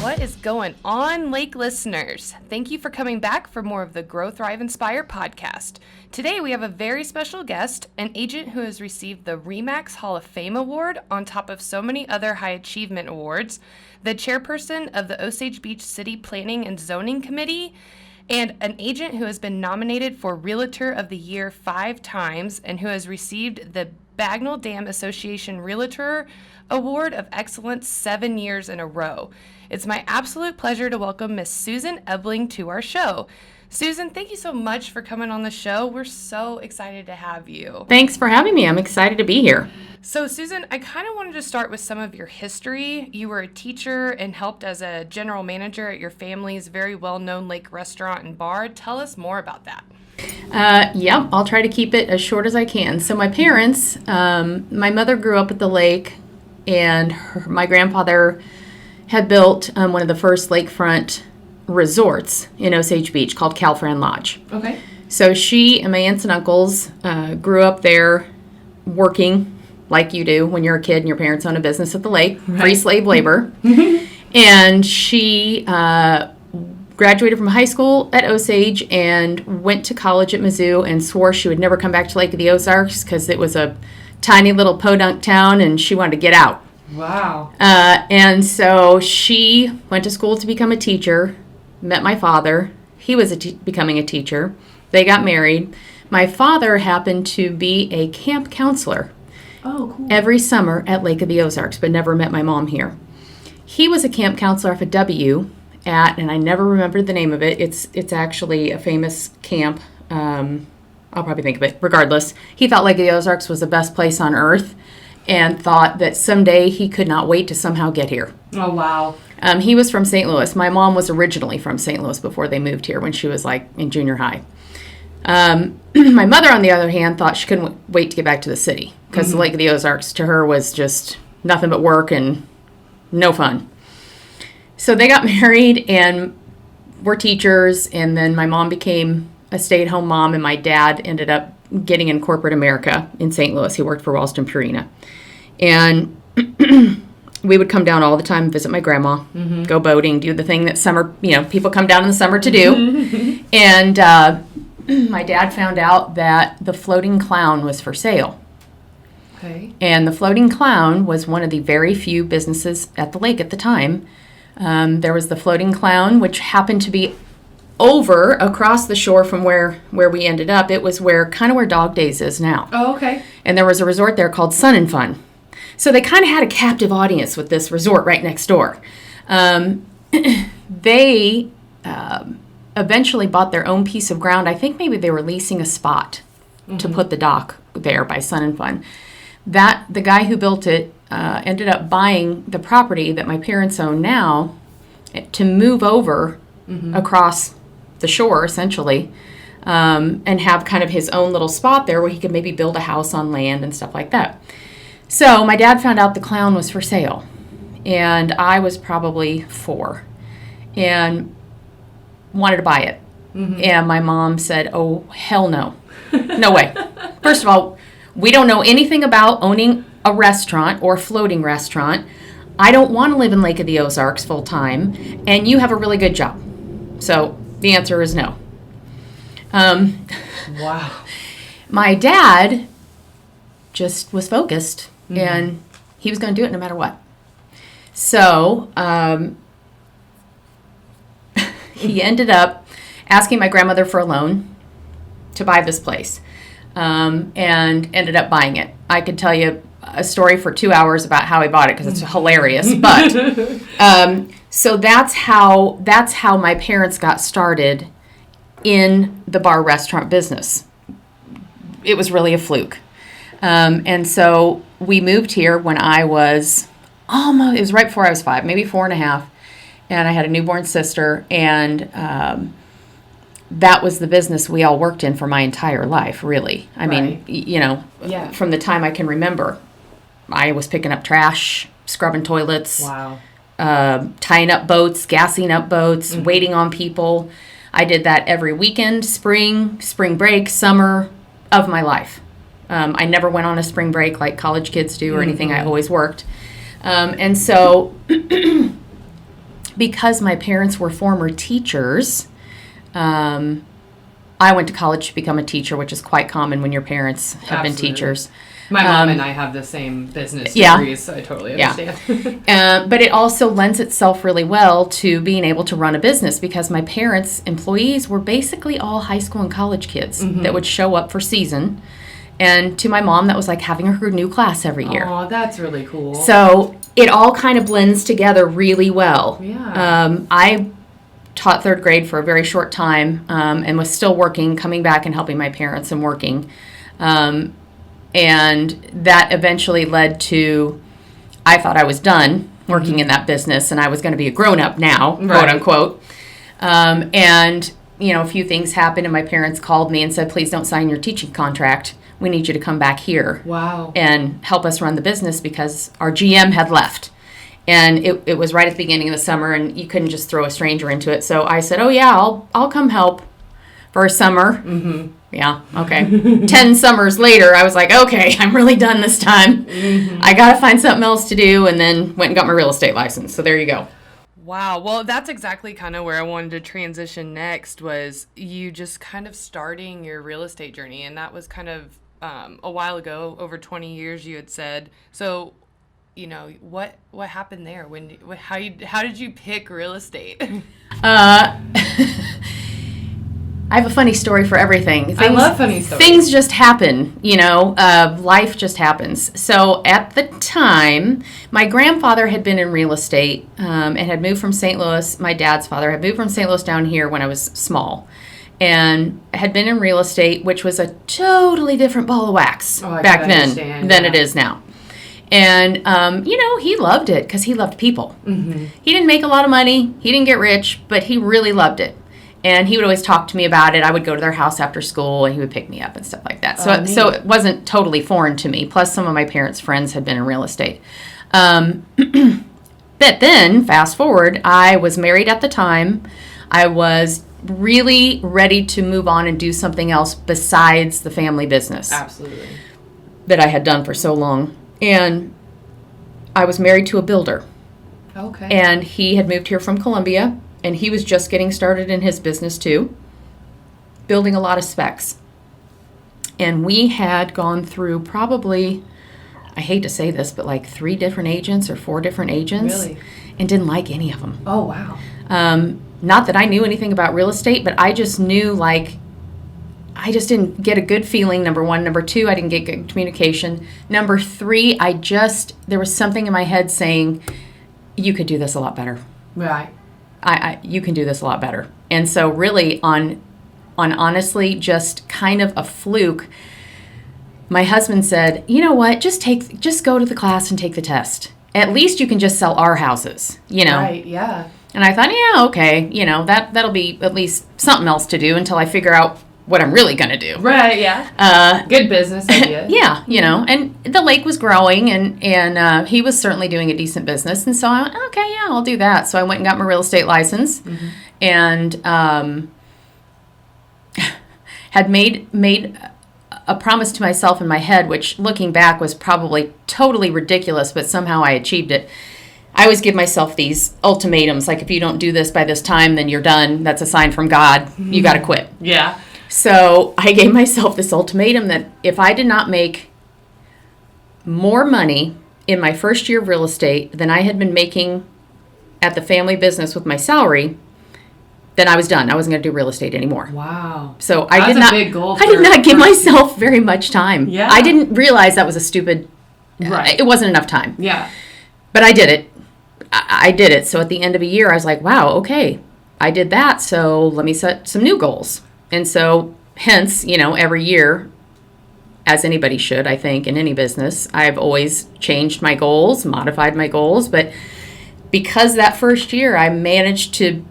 What is going on, Lake listeners? Thank you for coming back for more of the Grow, Thrive, Inspire podcast. Today we have a very special guest, an agent who has received the RE/MAX Hall of Fame Award on top of so many other high achievement awards, the chairperson of the Osage Beach City Planning and Zoning Committee, and an agent who has been nominated for Realtor of the Year 5 times and who has received the Bagnell Dam Association Realtor Award of Excellence 7 years in a row. It's my absolute pleasure to welcome Miss Susan Ebling to our show. Susan, thank you so much for coming on the show. We're so excited to have you. Thanks for having me. I'm excited to be here. So, Susan, I kind of wanted to start with some of your history. You were a teacher and helped as a general manager at your family's very well-known lake restaurant and bar. Tell us more about that. Yeah, I'll try to keep it as short as I can. So my parents, my mother grew up at the lake, and my grandfather had built one of the first lakefront resorts in Osage Beach called Calfran Lodge. Okay. So she and my aunts and uncles grew up there working like you do when you're a kid and your parents own a business at the lake, right. Free slave labor. And she graduated from high school at Osage and went to college at Mizzou and swore she would never come back to Lake of the Ozarks because it was a tiny little podunk town and she wanted to get out. Wow. And so she went to school to become a teacher, met my father. He was becoming a teacher. They got married. My father happened to be a camp counselor every summer at Lake of the Ozarks, but never met my mom here. He was a camp counselor for W at, and I never remembered the name of it. It's actually a famous camp. I'll probably think of it. Regardless, he thought Lake of the Ozarks was the best place on earth and thought that someday he could not wait to somehow get here. Oh, wow. He was from St. Louis. My mom was originally from St. Louis before they moved here when she was like in junior high. My mother, on the other hand, thought she couldn't wait to get back to the city because the Lake of the Ozarks to her was just nothing but work and no fun. So they got married and were teachers, and then my mom became a stay-at-home mom, and my dad ended up getting in corporate America in St. Louis. He worked for Ralston Purina. And we would come down all the time, visit my grandma, go boating, do the thing that summer, people come down in the summer to do. And my dad found out that the Floating Clown was for sale. Okay. And the Floating Clown was one of the very few businesses at the lake at the time. There was the Floating Clown, which happened to be over across the shore from where we ended up. It was where Dog Days is now. Oh, okay. And there was a resort there called Sun and Fun. So they kind of had a captive audience with this resort right next door. They eventually bought their own piece of ground. I think maybe they were leasing a spot to put the dock there by Sun and Fun. The guy who built it ended up buying the property that my parents own now to move over across the shore, essentially, and have kind of his own little spot there where he could maybe build a house on land and stuff like that. So my dad found out the clown was for sale, and I was probably 4 and wanted to buy it. And my mom said, oh, hell no. No way. First of all, we don't know anything about owning a restaurant or a floating restaurant. I don't want to live in Lake of the Ozarks full time, and you have a really good job. So the answer is no. Wow. My dad just was focused, and he was going to do it no matter what. So he ended up asking my grandmother for a loan to buy this place, and ended up buying it. I could tell you a story for 2 hours about how he bought it because it's hilarious. But so that's how my parents got started in the bar restaurant business. It was really a fluke. And so we moved here when I was it was right before I was 5, maybe 4.5. And I had a newborn sister, and that was the business we all worked in for my entire life, really. I mean, from the time I can remember, I was picking up trash, scrubbing toilets, tying up boats, gassing up boats, waiting on people. I did that every weekend, spring break, summer of my life. I never went on a spring break like college kids do or anything. I always worked. And so because my parents were former teachers, I went to college to become a teacher, which is quite common when your parents have been teachers. My mom and I have the same business degrees, so I totally understand. But it also lends itself really well to being able to run a business because my parents' employees were basically all high school and college kids that would show up for season. And to my mom, that was like having her new class every year. Oh, that's really cool. So it all kind of blends together really well. Yeah. I taught third grade for a very short time and was still working, coming back and helping my parents and working. And that eventually led to, I thought I was done working in that business and I was going to be a grown-up now, quote unquote. And, a few things happened and my parents called me and said, please don't sign your teaching contract. We need you to come back here and help us run the business because our GM had left. And it was right at the beginning of the summer and you couldn't just throw a stranger into it. So I said, oh yeah, I'll come help for a summer. Mm-hmm. Yeah, okay. 10 summers later, I was like, okay, I'm really done this time. Mm-hmm. I got to find something else to do, and then went and got my real estate license. So there you go. Wow. Well, that's exactly kind of where I wanted to transition next was you just kind of starting your real estate journey. And that was kind of a while ago, over 20 years, you had said. So, what happened there? How did you pick real estate? I have a funny story for everything. I love funny stories. Things just happen, life just happens. So at the time, my grandfather had been in real estate and had moved from St. Louis. My dad's father had moved from St. Louis down here when I was small and had been in real estate, which was a totally different ball of wax back then than it is now. And, he loved it because he loved people. Mm-hmm. He didn't make a lot of money. He didn't get rich, but he really loved it. And he would always talk to me about it. I would go to their house after school, and he would pick me up and stuff like that. So it wasn't totally foreign to me. Plus, some of my parents' friends had been in real estate. But then, fast forward, I was married at the time. I was really ready to move on and do something else besides the family business. Absolutely. That I had done for so long. And I was married to a builder. Okay. And he had moved here from Columbia. And he was just getting started in his business too, building a lot of specs. And we had gone through probably, I hate to say this, but like 3 different agents or 4 different agents. Really? And didn't like any of them. Oh, wow. Not that I knew anything about real estate, but I just knew I just didn't get a good feeling, number 1. Number 2, I didn't get good communication. Number 3, there was something in my head saying, you could do this a lot better. Right. You can do this a lot better. And so really on honestly just kind of a fluke, my husband said, you know what, just go to the class and take the test. At least you can just sell our houses, Right, yeah. And I thought, yeah, okay, that'll be at least something else to do until I figure out what I'm really going to do. Right, yeah. Good business idea. Yeah, and the lake was growing and he was certainly doing a decent business. And so I went, okay, yeah, I'll do that. So I went and got my real estate license and had made a promise to myself in my head, which looking back was probably totally ridiculous, but somehow I achieved it. I always give myself these ultimatums, like if you don't do this by this time, then you're done. That's a sign from God. You got to quit. Yeah. So I gave myself this ultimatum that if I did not make more money in my first year of real estate than I had been making at the family business with my salary, then I was done. I wasn't going to do real estate anymore. Wow. So I did not give myself very much time. Yeah. I didn't realize that was a stupid, right. It wasn't enough time. Yeah. But I did it. I did it. So at the end of a year, I was like, wow, okay, I did that. So let me set some new goals. And so, hence, every year, as anybody should, I think, in any business, I've always changed my goals, modified my goals. But because that first year I managed to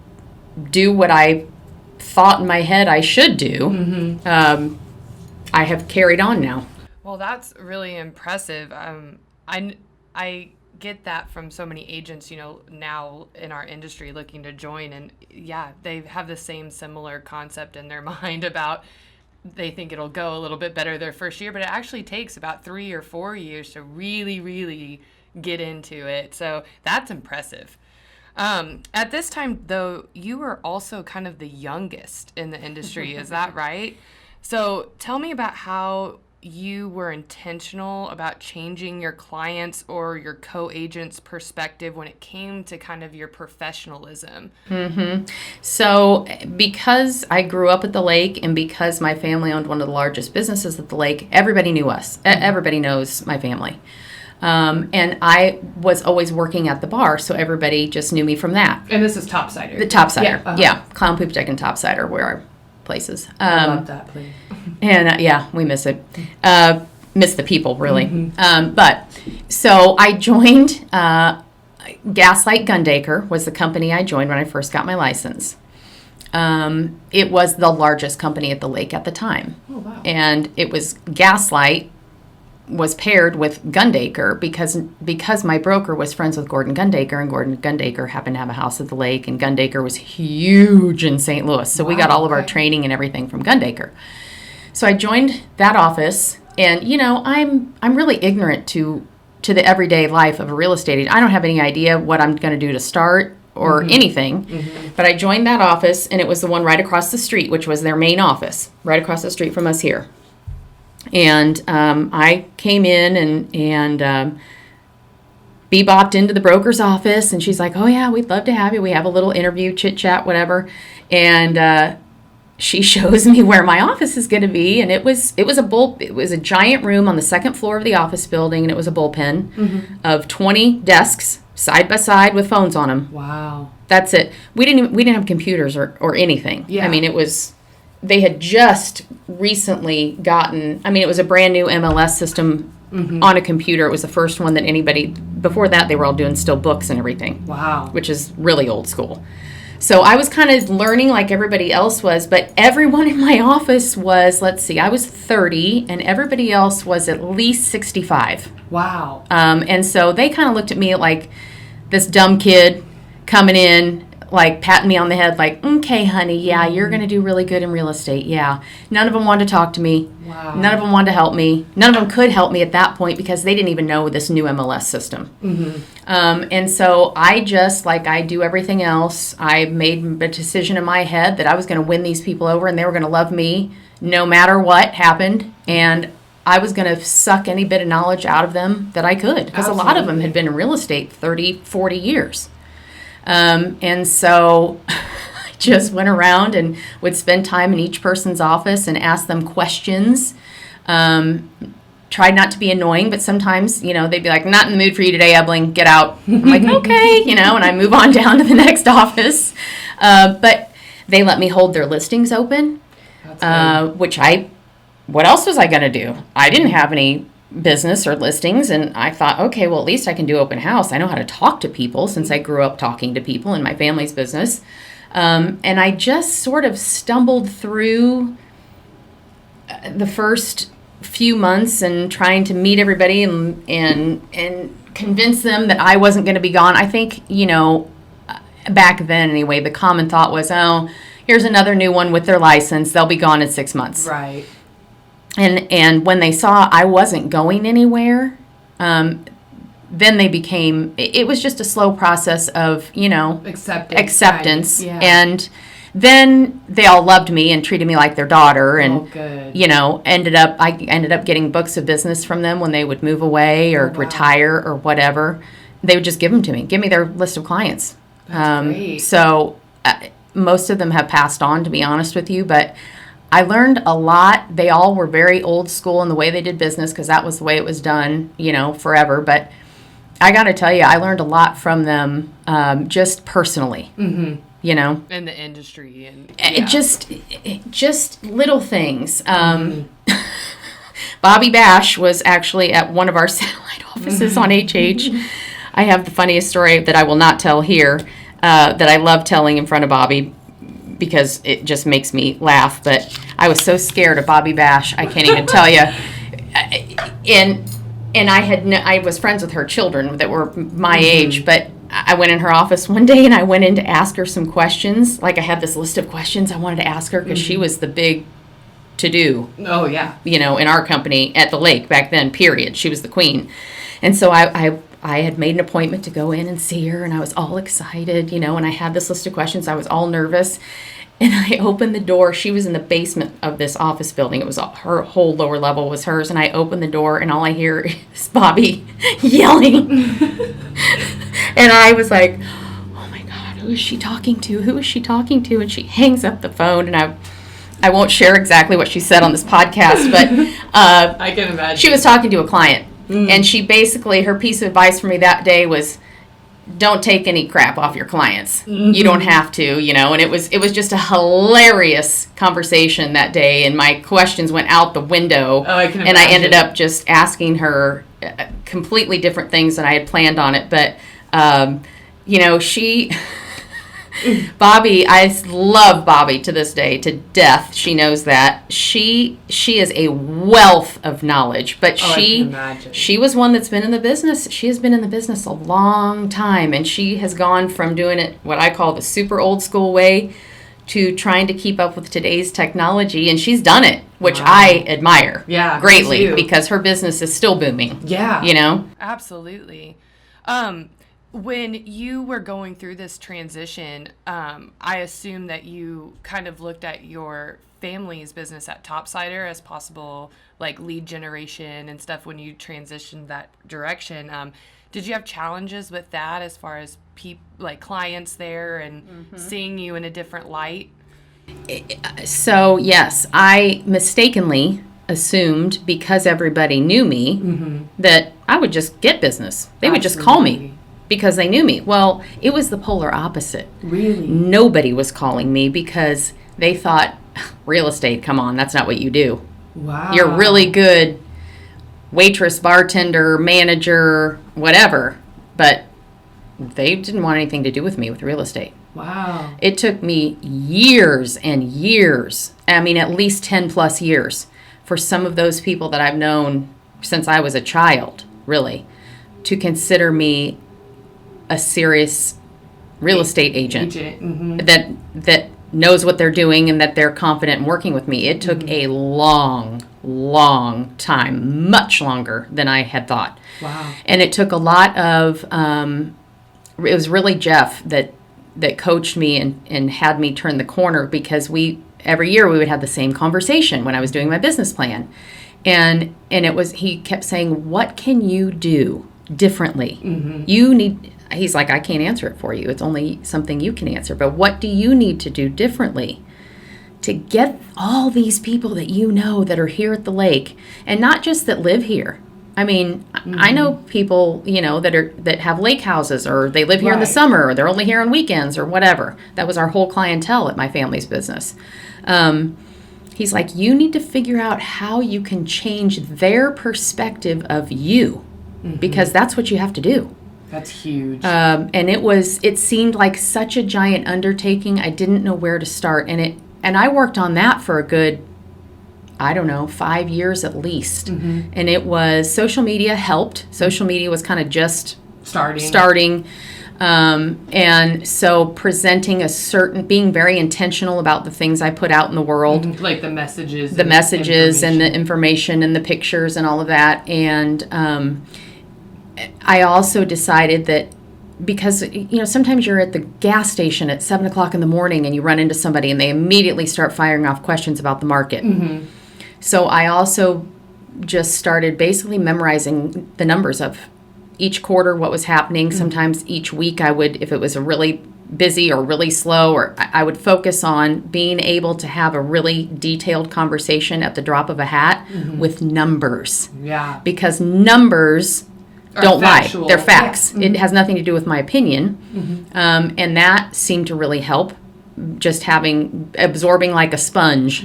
do what I thought in my head I should do, I have carried on now. Well, that's really impressive. I get that from so many agents, now in our industry looking to join, and yeah, they have the same similar concept in their mind about they think it'll go a little bit better their first year, but it actually takes about 3 or 4 years to really, really get into it. So that's impressive. At this time, though, you were also kind of the youngest in the industry. Is that right? So tell me about how you were intentional about changing your clients or your co-agents' perspective when it came to kind of your professionalism. So because I grew up at the lake and because my family owned one of the largest businesses at the lake, everybody knew us. Everybody knows my family. And I was always working at the bar, so everybody just knew me from that. And this is Topsider. The Topsider. Yeah. Clown Poop Deck and Topsider were our places. I love that place. And we miss it. Miss the people, really. But so I joined Gaslight Gundaker was the company I joined when I first got my license. It was the largest company at the lake at the time. Oh, wow. And it was Gaslight was paired with Gundaker because my broker was friends with Gordon Gundaker, and Gordon Gundaker happened to have a house at the lake, and Gundaker was huge in St. Louis. So we got all of our training and everything from Gundaker. So I joined that office, and I'm really ignorant to the everyday life of a real estate agent. I don't have any idea what I'm going to do to start or anything. But I joined that office, and it was the one right across the street, which was their main office, right across the street from us here. And I came in and bebopped into the broker's office, and she's like, "Oh yeah, we'd love to have you. We have a little interview, chit chat, whatever." And she shows me where my office is going to be, and it was a giant room on the second floor of the office building, and it was a bullpen of 20 desks side by side with phones on them. Wow, that's it. We didn't have computers or anything. Yeah. I mean, it was. They had just recently gotten, it was a brand new MLS system on a computer. It was the first one that anybody, before that they were all doing still books and everything. Wow. Which is really old school. So I was kind of learning like everybody else was, but everyone in my office was, I was 30 and everybody else was at least 65. Wow. And so they kind of looked at me like this dumb kid coming in, like patting me on the head like, "Okay, honey, yeah, you're going to do really good in real estate, yeah." None of them wanted to talk to me. Wow. None of them wanted to help me. None of them could help me at that point because they didn't even know this new MLS system. And so I just, like I do everything else, I made a decision in my head that I was going to win these people over and they were going to love me no matter what happened. And I was going to suck any bit of knowledge out of them that I could because a lot of them had been in real estate 30, 40 years. And so I just went around and would spend time in each person's office and ask them questions. Tried not to be annoying, but sometimes, they'd be like, "Not in the mood for you today, Ebling, get out." I'm like, "Okay," and I move on down to the next office. But they let me hold their listings open, what else was I going to do? I didn't have any business or listings, and I thought, okay, well, at least I can do open house. I know how to talk to people since I grew up talking to people in my family's business. And I just sort of stumbled through the first few months and trying to meet everybody and convince them that I wasn't going to be gone. I think, back then anyway, the common thought was, "Oh, here's another new one with their license. They'll be gone in 6 months." Right. And when they saw I wasn't going anywhere, then they became, it was just a slow process of, acceptance. Right. Yeah. And then they all loved me and treated me like their daughter. And, good. I ended up getting books of business from them when they would move away or retire or whatever. They would just give them to me, give me their list of clients. That's great. So most of them have passed on, to be honest with you, but I learned a lot. They all were very old school in the way they did business because that was the way it was done, forever. But I got to tell you, I learned a lot from them just personally, in the industry. And just little things. Bobby Bash was actually at one of our satellite offices on HH. I have the funniest story that I will not tell here that I love telling in front of Bobby, because it just makes me laugh. But I was so scared of Bobby Bash, I can't even tell you. And I was friends with her children that were my age, but I went in her office one day and I went in to ask her some questions. Like, I had this list of questions I wanted to ask her because she was the big to-do. Oh, yeah. In our company at the lake back then, period. She was the queen. And so I I had made an appointment to go in and see her, and I was all excited, and I had this list of questions. I was all nervous. And I opened the door. She was in the basement of this office building. It was her whole lower level was hers. And I opened the door, and all I hear is Bobby yelling. And I was like, oh, my God, who is she talking to? Who is she talking to? And she hangs up the phone, and I won't share exactly what she said on this podcast, but I can imagine. She was talking to a client. And she basically, her piece of advice for me that day was, don't take any crap off your clients. You don't have to, and it was just a hilarious conversation that day, and my questions went out the window. Oh, I can imagine. And I ended up just asking her completely different things than I had planned on it. But, she... Bobby, I love Bobby to this day, to death. She knows that. She is a wealth of knowledge, but she was one that's been in the business. She has been in the business a long time, and she has gone from doing it what I call the super old school way to trying to keep up with today's technology, and she's done it, which I admire greatly because her business is still booming. Yeah. Absolutely. When you were going through this transition, I assume that you kind of looked at your family's business at Topsider as possible, like lead generation and stuff when you transitioned that direction. Did you have challenges with that as far as clients there and seeing you in a different light? So, yes, I mistakenly assumed because everybody knew me that I would just get business. They would just call me. Because they knew me. Well, it was the polar opposite. Really? Nobody was calling me because they thought, real estate, come on, that's not what you do. Wow. You're really good waitress, bartender, manager, whatever. But they didn't want anything to do with me with real estate. Wow. It took me years and years, at least 10 plus years, for some of those people that I've known since I was a child, really, to consider me a serious real estate agent that knows what they're doing and that they're confident in working with me. It took a long time, much longer than I had thought. Wow. And it took a lot of, it was really Jeff that coached me and had me turn the corner, because every year we would have the same conversation when I was doing my business plan. And he kept saying, what can you do differently? He's like, I can't answer it for you. It's only something you can answer. But what do you need to do differently to get all these people that that are here at the lake, and not just that live here? I know people, that have lake houses, or they live here in the summer, or they're only here on weekends, or whatever. That was our whole clientele at my family's business. He's like, you need to figure out how you can change their perspective of you, because that's what you have to do. That's huge. And it seemed like such a giant undertaking. I didn't know where to start. And I worked on that for a good, 5 years at least. And it was, social media helped. Social media was kind of just starting. And so presenting being very intentional about the things I put out in the world. Like the messages. The messages and the information and the pictures and all of that. And, I also decided that, because, sometimes you're at the gas station at 7 o'clock in the morning and you run into somebody and they immediately start firing off questions about the market. So I also just started basically memorizing the numbers of each quarter, what was happening. Sometimes each week I would, if it was a really busy or really slow, or I would focus on being able to have a really detailed conversation at the drop of a hat with numbers. Yeah. Because numbers don't lie. They're facts. Yeah. It has nothing to do with my opinion. And that seemed to really help, just absorbing like a sponge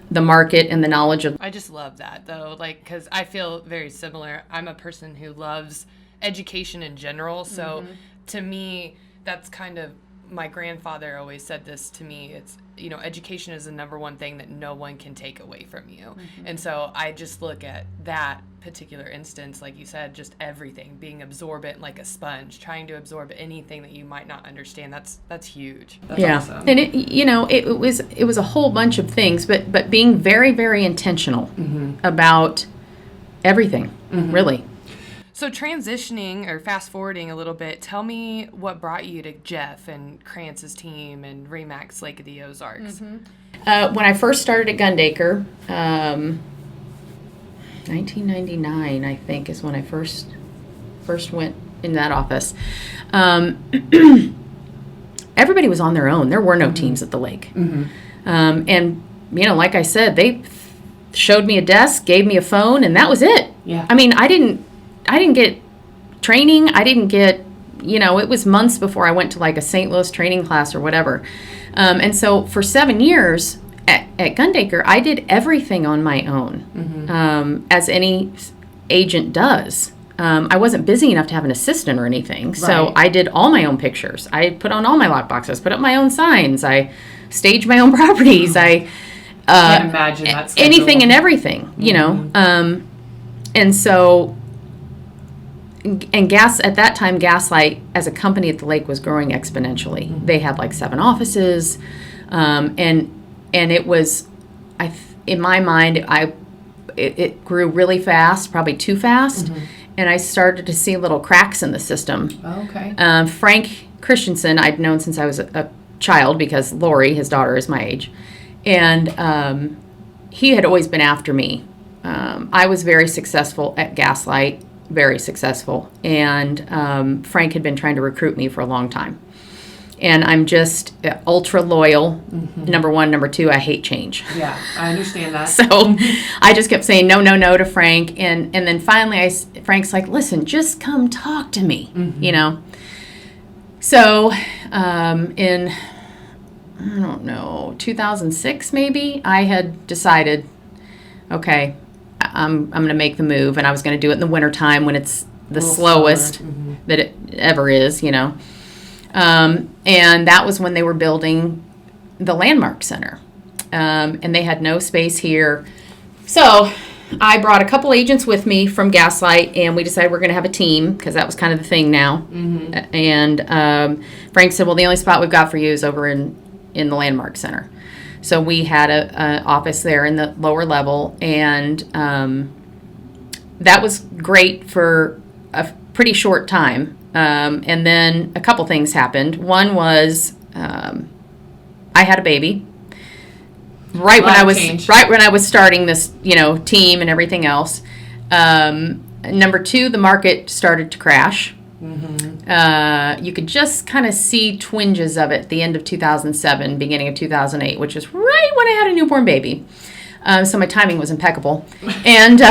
the market and the knowledge of. I just love that, though, because I feel very similar. I'm a person who loves education in general. So to me, that's kind of, my grandfather always said this to me. It's, education is the number one thing that no one can take away from you. And so I just look at that particular instance, like you said, just everything being absorbent like a sponge, trying to absorb anything that you might not understand. That's huge. That's awesome. And it was a whole bunch of things, but being very, very intentional about everything, really. So transitioning or fast forwarding a little bit, tell me what brought you to Jeff and Krantz's team and Remax Lake of the Ozarks. When I first started at Gundaker, 1999, I think, is when I first went in that office. Everybody was on their own. There were no teams at the lake. And, like I said, they showed me a desk, gave me a phone, and that was it. Yeah. I mean, I didn't get training. I didn't get, it was months before I went to like a St. Louis training class or whatever. And so for 7 years at Gundaker, I did everything on my own, as any agent does. I wasn't busy enough to have an assistant or anything, so I did all my own pictures. I put on all my lock boxes, put up my own signs. I staged my own properties. I can't imagine that schedule. Anything and everything, and so. And at that time, Gaslight as a company at the lake was growing exponentially. They had like 7 offices, and it was, in my mind, it grew really fast, probably too fast, and I started to see little cracks in the system. Oh, okay. Frank Christensen, I'd known since I was a child because Lori, his daughter, is my age, and he had always been after me. I was very successful at Gaslight. Very successful, and Frank had been trying to recruit me for a long time, and I'm just ultra loyal. Number one. Number two, I hate change. Yeah, I understand that. So I just kept saying no to Frank, and then finally Frank's like, listen, just come talk to me, so in, I don't know, 2006 maybe, I had decided, okay, I'm going to make the move, and I was going to do it in the wintertime when it's the slowest that it ever is, and that was when they were building the Landmark Center, and they had no space here. So I brought a couple agents with me from Gaslight, and we decided we're going to have a team because that was kind of the thing now. And Frank said, well, the only spot we've got for you is over in the Landmark Center. So we had an office there in the lower level, and that was great for a pretty short time. And then a couple things happened. One was I had a baby right when I was starting this, team and everything else. Number two, the market started to crash. You could just kind of see twinges of it at the end of 2007, beginning of 2008, which is right when I had a newborn baby. So my timing was impeccable. And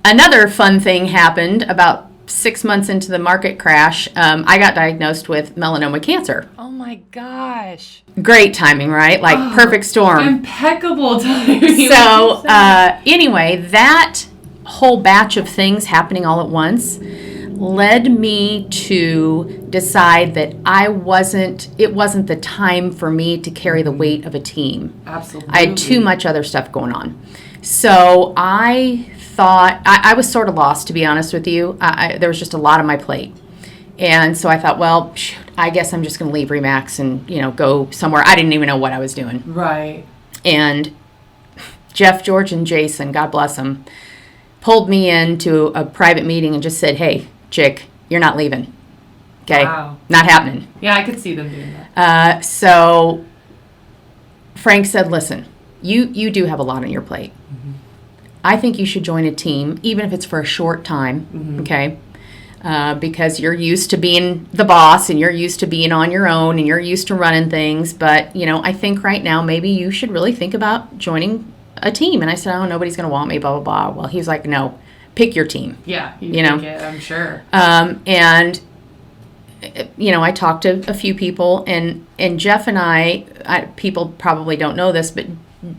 another fun thing happened about 6 months into the market crash. I got diagnosed with melanoma cancer. Oh my gosh. Great timing, right? Like perfect storm. Impeccable timing. So anyway, that whole batch of things happening all at once led me to decide that it wasn't the time for me to carry the weight of a team. Absolutely. I had too much other stuff going on. So I thought, I was sort of lost, to be honest with you. There was just a lot on my plate. And so I thought, well, I guess I'm just going to leave Remax and, go somewhere. I didn't even know what I was doing. Right. And Jeff, George, and Jason, God bless them, pulled me into a private meeting and just said, hey, chick, you're not leaving. Okay? Wow. Not happening. Yeah, I could see them doing that. So Frank said, listen, you do have a lot on your plate. I think you should join a team, even if it's for a short time, okay? Because you're used to being the boss, and you're used to being on your own, and you're used to running things. But, I think right now maybe you should really think about joining a team. And I said, oh, nobody's going to want me, blah, blah, blah. Well, he was like, no, pick your team. Yeah, you pick it, I'm sure. And, I talked to a few people, and Jeff and I, people probably don't know this, but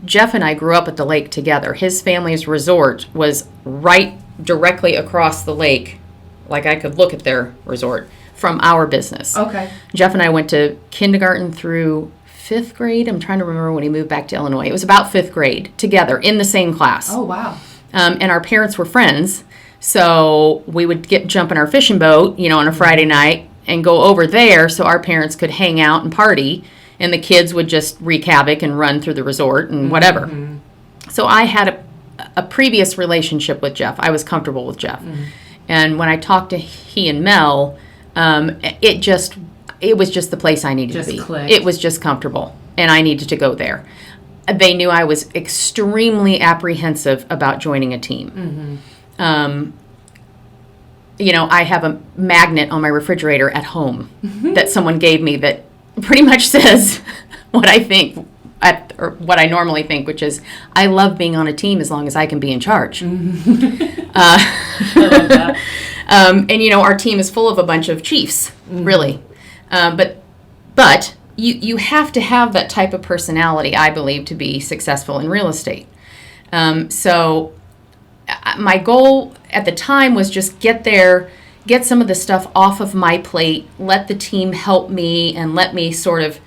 Jeff and I grew up at the lake together. His family's resort was right directly across the lake. Like, I could look at their resort from our business. Okay. Jeff and I went to kindergarten through 5th grade. I'm trying to remember when he moved back to Illinois. It was about 5th grade together in the same class. Oh, wow. And our parents were friends. So we would jump in our fishing boat, on a Friday night and go over there so our parents could hang out and party. And the kids would just wreak havoc and run through the resort and whatever. So I had a previous relationship with Jeff. I was comfortable with Jeff. And when I talked to he and Mel, it was just the place I needed to be. Clicked. It was just comfortable, and I needed to go there. They knew I was extremely apprehensive about joining a team. I have a magnet on my refrigerator at home that someone gave me that pretty much says what I think, or what I normally think, which is, I love being on a team as long as I can be in charge. I love that. And our team is full of a bunch of chiefs, really. But you have to have that type of personality, I believe, to be successful in real estate. So my goal at the time was just get there, get some of the stuff off of my plate, let the team help me, and let me sort of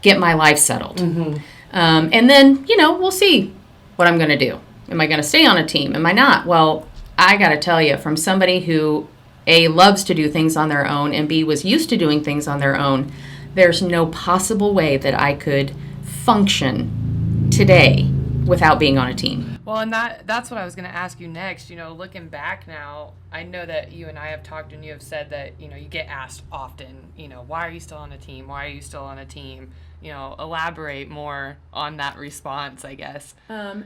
get my life settled. And then, we'll see what I'm going to do. Am I going to stay on a team? Am I not? Well, I got to tell you, from somebody who, A, loves to do things on their own, and B, was used to doing things on their own, there's no possible way that I could function today without being on a team. Well, and that's what I was going to ask you next. Looking back now, I know that you and I have talked, and you have said that, you get asked often, why are you still on a team? Why are you still on a team? Elaborate more on that response, I guess. I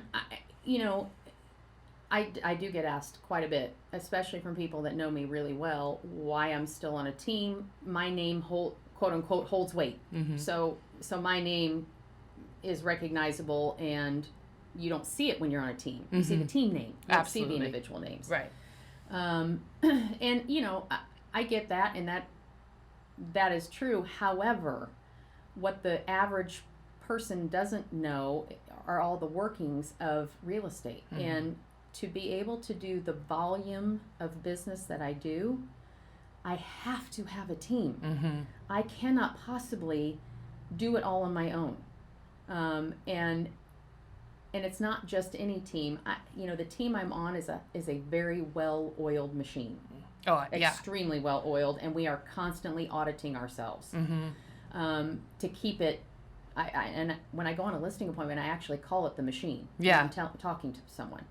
do get asked quite a bit, especially from people that know me really well, why I'm still on a team. My name, quote unquote, holds weight. So my name is recognizable, and you don't see it when you're on a team. You see the team name. You don't see the individual names. Right. And I get that, and that is true. However, what the average person doesn't know are all the workings of real estate. And to be able to do the volume of business that I do, I have to have a team. I cannot possibly do it all on my own. And it's not just any team. The team I'm on is a very well-oiled machine. Oh, yeah. Extremely well-oiled, and we are constantly auditing ourselves to keep it. And when I go on a listing appointment, I actually call it the machine. Yeah. I'm talking to someone.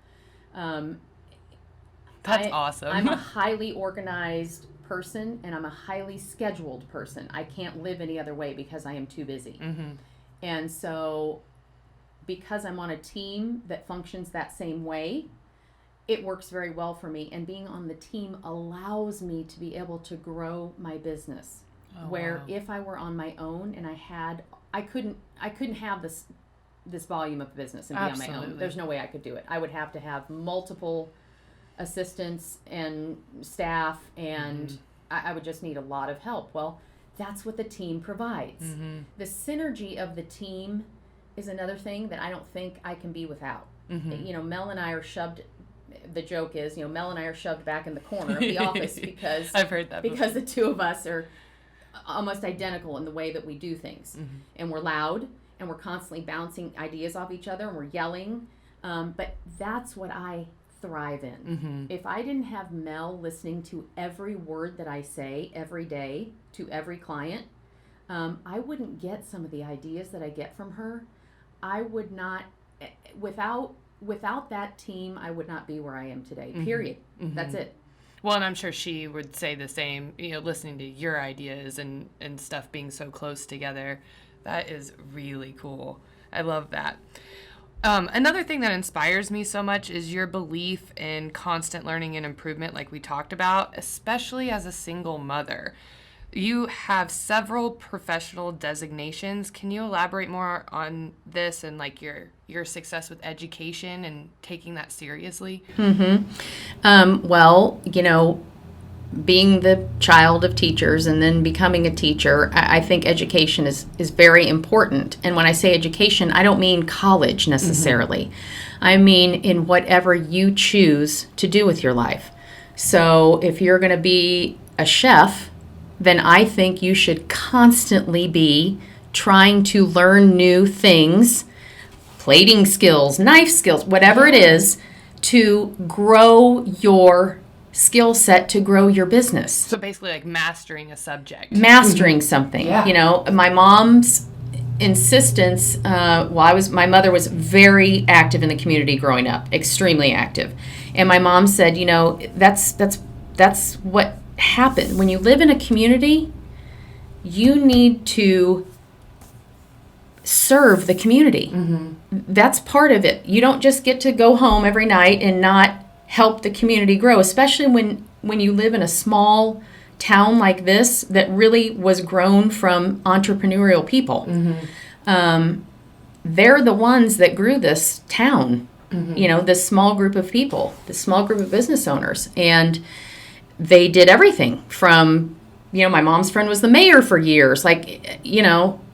That's awesome. I'm a highly organized person, and I'm a highly scheduled person. I can't live any other way because I am too busy. And so, because I'm on a team that functions that same way, it works very well for me. And being on the team allows me to be able to grow my business. Where if I were on my own and I couldn't have this volume of business and be on my own. There's no way I could do it. I would have to have multiple assistants and staff, and I would just need a lot of help. Well, that's what the team provides. The synergy of the team is another thing that I don't think I can be without. Mel and I are shoved. The joke is, Mel and I are shoved back in the corner of the office because I've heard that because the two of us are almost identical in the way that we do things, and we're loud, and we're constantly bouncing ideas off each other, and we're yelling. But that's what I thrive in. If I didn't have Mel listening to every word that I say every day to every client, I wouldn't get some of the ideas that I get from her. I would not, without that team, I would not be where I am today, period. That's it. Well, and I'm sure she would say the same, listening to your ideas and stuff being so close together. That is really cool. I love that. Another thing that inspires me so much is your belief in constant learning and improvement, like we talked about, especially as a single mother. You have several professional designations. Can you elaborate more on this and like your success with education and taking that seriously? Well, being the child of teachers and then becoming a teacher, I think education is very important. And when I say education, I don't mean college necessarily. I mean in whatever you choose to do with your life. So if you're going to be a chef, then I think you should constantly be trying to learn new things, plating skills, knife skills, whatever it is, to grow your skill set, to grow your business. So basically like mastering a subject. Mastering something. Yeah. My mom's insistence, my mother was very active in the community growing up, extremely active. And my mom said, that's what happened. When you live in a community, you need to serve the community. Mm-hmm. That's part of it. You don't just get to go home every night and not help the community grow, especially when you live in a small town like this that really was grown from entrepreneurial people. Mm-hmm. They're the ones that grew this town, mm-hmm. This small group of people, this small group of business owners. And they did everything from, my mom's friend was the mayor for years.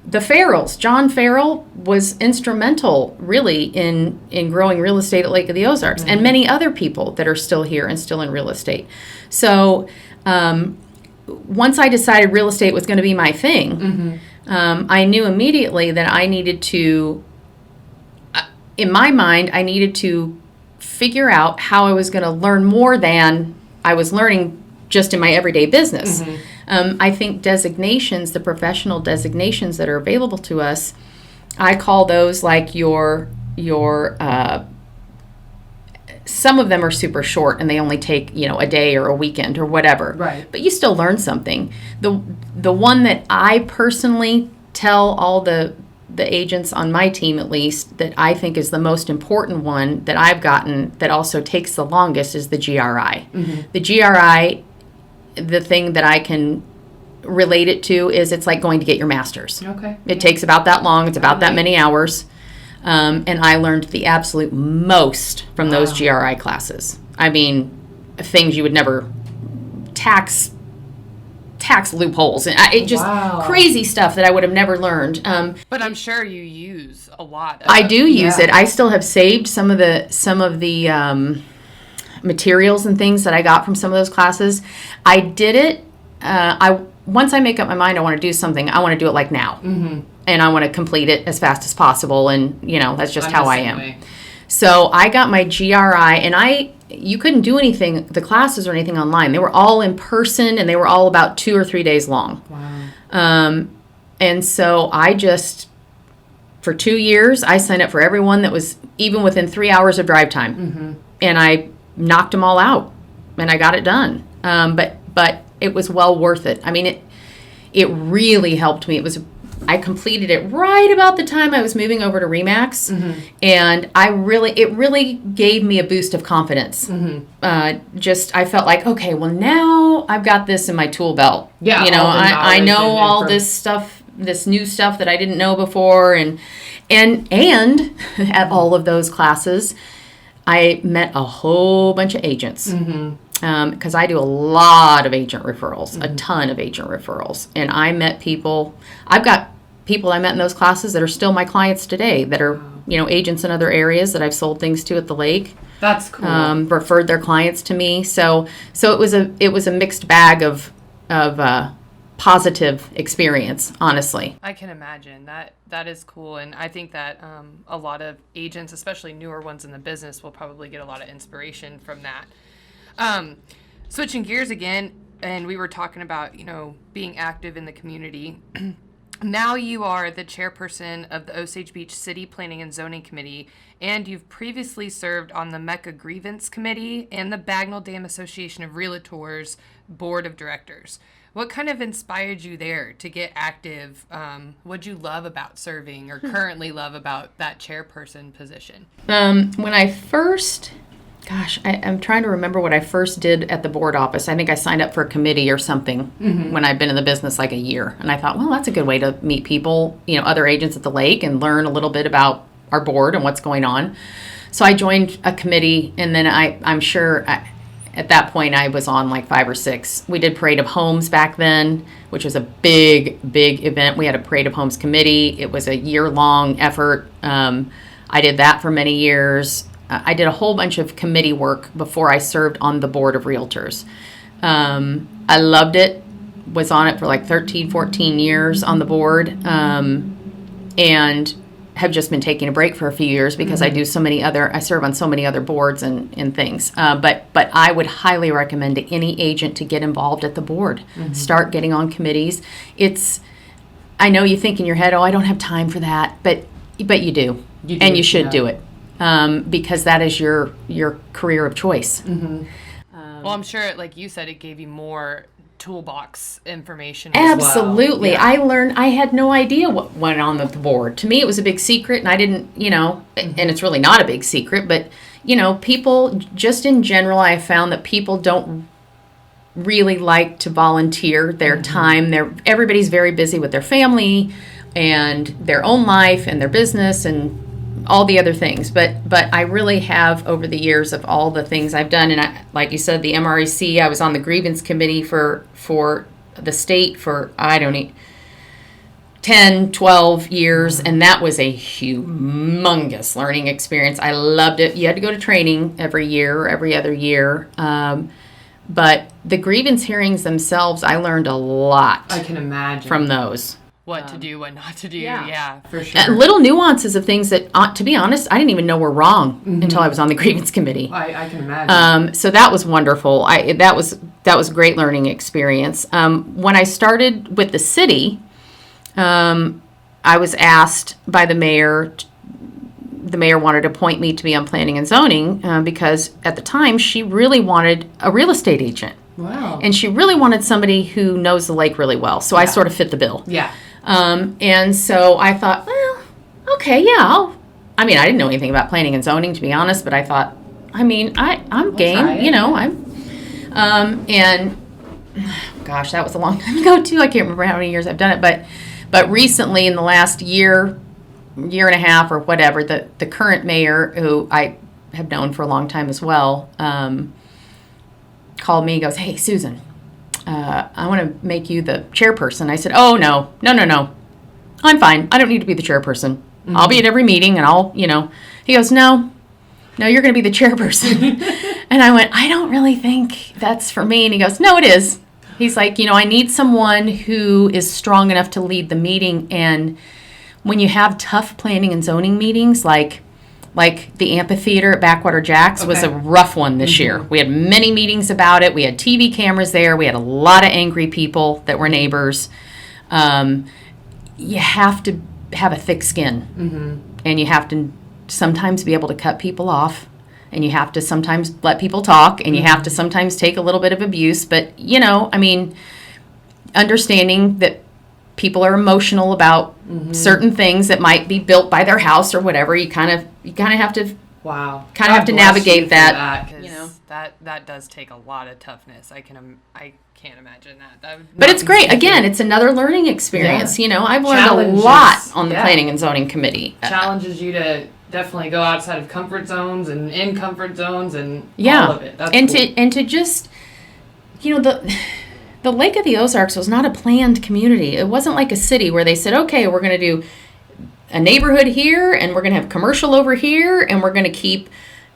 The Farrells. John Farrell was instrumental, really, in growing real estate at Lake of the Ozarks, mm-hmm. and many other people that are still here and still in real estate. So once I decided real estate was going to be my thing, mm-hmm. I knew immediately that I needed to, in my mind, I needed to figure out how I was going to learn more than I was learning just in my everyday business. Mm-hmm. I think designations, the professional designations that are available to us, I call those like your some of them are super short and they only take, a day or a weekend or whatever. Right. But you still learn something. The one that I personally tell all the agents on my team, at least, that I think is the most important one that I've gotten that also takes the longest is the GRI. Mm-hmm. The GRI, the thing that I can relate it to is it's like going to get your master's. Okay. It takes about that long. It's about that many hours. And I learned the absolute most from those GRI classes. I mean, things you would never tax loopholes. And it just crazy stuff that I would have never learned. But I'm sure you use a lot of I do use it. I still have saved some of the materials and things that I got from some of those classes. I did it. Once I make up my mind I want to do something, I want to do it like now. Mm-hmm. And I want to complete it as fast as possible. And, that's just how I am. Way. So I got my GRI, and you couldn't do anything, the classes or anything online. They were all in person, and they were all about 2 or 3 days long. Wow. And so for 2 years, I signed up for everyone that was even within 3 hours of drive time. Mm-hmm. And I knocked them all out, and I got it done. But it was well worth it. I mean, it really helped me. I completed it right about the time I was moving over to RE/MAX, mm-hmm. and it really gave me a boost of confidence. Mm-hmm. I felt like, okay, well now I've got this in my tool belt. Yeah, I know all this stuff, this new stuff that I didn't know before, and at all of those classes, I met a whole bunch of agents. Mm-hmm. Because I do a lot of agent referrals, mm-hmm. a ton of agent referrals. And I met people, I've got people I met in those classes that are still my clients today that are, agents in other areas that I've sold things to at the lake. That's cool. Referred their clients to me. So it was a mixed bag of positive experience, honestly. I can imagine that is cool. And I think that a lot of agents, especially newer ones in the business, will probably get a lot of inspiration from that. Switching gears again, and we were talking about, being active in the community. Now you are the chairperson of the Osage Beach City Planning and Zoning Committee, and you've previously served on the Mecca Grievance Committee and the Bagnell Dam Association of Realtors Board of Directors. What kind of inspired you there to get active? What'd you love about serving or currently love about that chairperson position? When I first... I'm trying to remember what I first did at the board office. I think I signed up for a committee or something mm-hmm. when I'd been in the business like a year. And I thought, well, that's a good way to meet people, other agents at the lake and learn a little bit about our board and what's going on. So I joined a committee, and then I'm sure at that point I was on like 5 or 6. We did Parade of Homes back then, which was a big, big event. We had a Parade of Homes committee. It was a year-long effort. I did that for many years. I did a whole bunch of committee work before I served on the board of realtors. I loved it, was on it for like 13, 14 years on the board, and have just been taking a break for a few years because mm-hmm. I serve on so many other boards and things. But I would highly recommend to any agent to get involved at the board. Mm-hmm. Start getting on committees. I know you think in your head, oh, I don't have time for that, but you do, and you should do it, because that is your career of choice. Mm-hmm. Well, I'm sure, like you said, it gave you more toolbox information. Absolutely. As well. Yeah. I had no idea what went on with the board. To me, it was a big secret, and I didn't, and it's really not a big secret, but, people, just in general, I found that people don't really like to volunteer their time. Everybody's very busy with their family and their own life and their business and all the other things. But I really have, over the years of all the things I've done, and like you said, the MREC, I was on the grievance committee for the state for, 10, 12 years, and that was a humongous learning experience. I loved it. You had to go to training every year or every other year. But the grievance hearings themselves, I learned a lot. I can imagine. From those. What to do, what not to do. Yeah. Yeah, for sure. Little nuances of things that, to be honest, I didn't even know were wrong until I was on the grievance committee. I can imagine. So that was wonderful. That was a great learning experience. When I started with the city, I was asked by the mayor. The mayor wanted to appoint me to be on planning and zoning because at the time she really wanted a real estate agent. Wow. And she really wanted somebody who knows the lake really well. So I sort of fit the bill. Yeah. And so I thought, well, okay, yeah. I didn't know anything about planning and zoning, to be honest, but I thought, I'm game, and gosh, that was a long time ago too. I can't remember how many years I've done it, but recently in the last year and a half or whatever, the current mayor, who I have known for a long time as well, called me and goes, hey, Susan, I want to make you the chairperson. I said, oh, no. I'm fine. I don't need to be the chairperson. I'll be at every meeting and I'll, He goes, no, you're going to be the chairperson. And I went, I don't really think that's for me. And he goes, no, it is. He's like, I need someone who is strong enough to lead the meeting. And when you have tough planning and zoning meetings, like the amphitheater at Backwater Jack's was a rough one this year. We had many meetings about it. We had TV cameras there. We had a lot of angry people that were neighbors. You have to have a thick skin. And you have to sometimes be able to cut people off. And you have to sometimes let people talk. And you have to sometimes take a little bit of abuse. But, understanding that people are emotional about certain things that might be built by their house or whatever. You kind of have to have to navigate that. That does take a lot of toughness. I can't imagine that. But it's great. Again, it's another learning experience. Yeah. I've learned a lot on the planning and zoning committee. Challenges you to definitely go outside of comfort zones and in comfort zones and all of it. That's cool. To just the Lake of the Ozarks was not a planned community. It wasn't like a city where they said, okay, we're going to do a neighborhood here, and we're going to have commercial over here, and we're going to keep,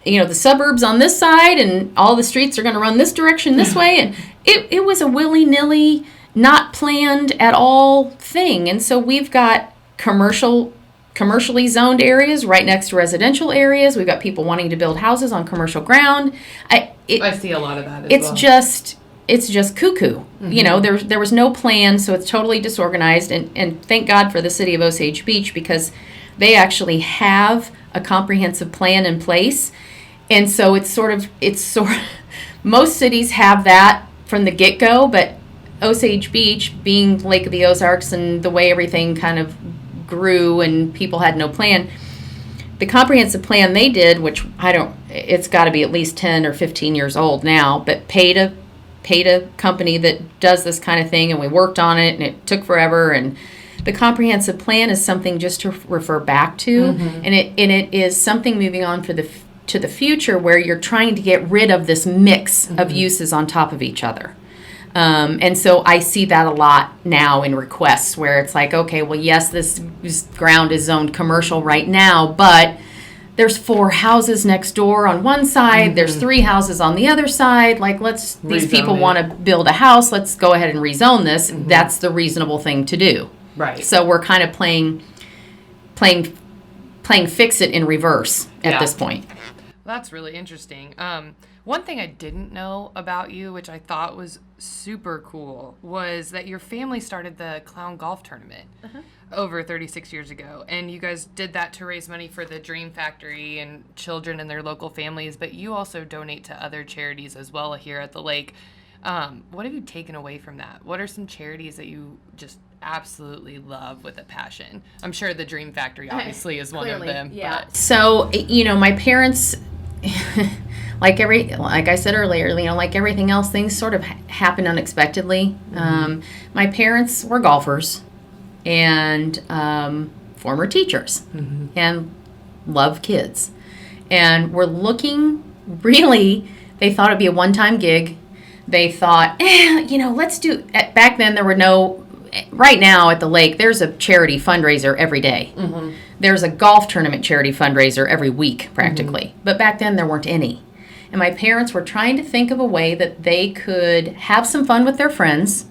the suburbs on this side, and all the streets are going to run this direction this way. And it was a willy-nilly, not planned at all thing. And so we've got commercially zoned areas right next to residential areas. We've got people wanting to build houses on commercial ground. I see a lot of that as well. It's just cuckoo. There was no plan, so it's totally disorganized. And thank God for the city of Osage Beach, because they actually have a comprehensive plan in place. And so it's sort of most cities have that from the get-go, but Osage Beach, being Lake of the Ozarks and the way everything kind of grew and people had no plan, the comprehensive plan they did, which it's got to be at least 10 or 15 years old now, but paid a company that does this kind of thing, and we worked on it, and it took forever. And the comprehensive plan is something just to refer back to, and it is something moving on to the future, where you're trying to get rid of this mix of uses on top of each other. And so I see that a lot now in requests, where it's like, okay, well, yes, this ground is zoned commercial right now, but there's 4 houses next door on one side. There's 3 houses on the other side. Like, these people want to build a house. Let's go ahead and rezone this. That's the reasonable thing to do. Right. So we're kind of playing fix it in reverse at this point. That's really interesting. One thing I didn't know about you, which I thought was super cool was that your family started the clown golf tournament over 36 years ago. And you guys did that to raise money for the Dream Factory and children and their local families. But you also donate to other charities as well here at the lake. What have you taken away from that? What are some charities that you just absolutely love with a passion? I'm sure the Dream Factory obviously is one of them. Yeah. But. So, my parents, like I said earlier, like everything else, things sort of happen unexpectedly. My parents were golfers and former teachers and love kids. And were looking, really, they thought it'd be a one-time gig. They thought, let's do, back then there were no, right now at the lake, there's a charity fundraiser every day. There's a golf tournament charity fundraiser every week, practically. But back then there weren't any. And my parents were trying to think of a way that they could have some fun with their friends,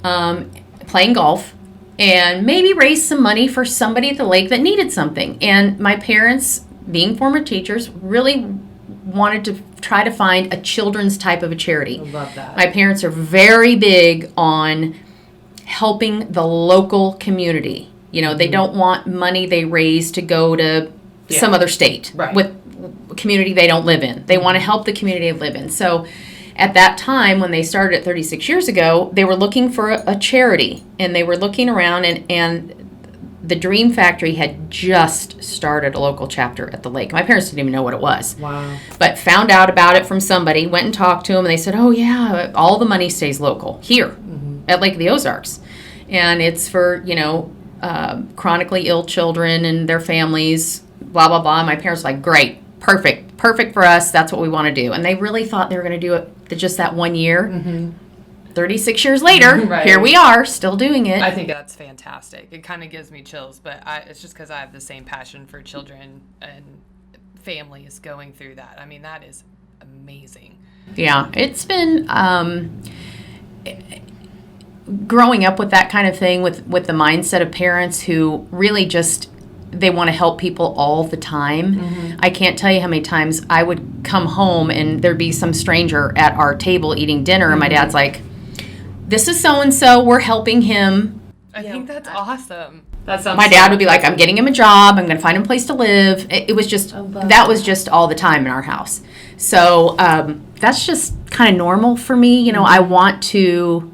playing golf, and maybe raise some money for somebody at the lake that needed something. And my parents, being former teachers, really wanted to try to find a children's type of a charity. I love that. My parents are very big on helping the local community. They don't want money they raise to go to some other state with a community they don't live in. They want to help the community they live in. So at that time, when they started 36 years ago, they were looking for a charity. And they were looking around, and the Dream Factory had just started a local chapter at the lake. My parents didn't even know what it was. Wow. But found out about it from somebody, went and talked to them, and they said, oh, yeah, all the money stays local here at Lake of the Ozarks. And it's for, chronically ill children and their families, blah, blah, blah. My parents were like, great, perfect for us. That's what we want to do. And they really thought they were going to do it just that 1 year. 36 years later, here we are, still doing it. I think that's fantastic. It kind of gives me chills, but it's just because I have the same passion for children and families going through that. I mean, that is amazing. Yeah, it's been growing up with that kind of thing, with the mindset of parents who really just, they want to help people all the time. I can't tell you how many times I would come home and there'd be some stranger at our table eating dinner, and my dad's like, this is so-and-so, we're helping him. I think that's awesome. My dad would be like, I'm getting him a job, I'm going to find him a place to live. It was just, that was just all the time in our house. So that's just kind of normal for me. I want to,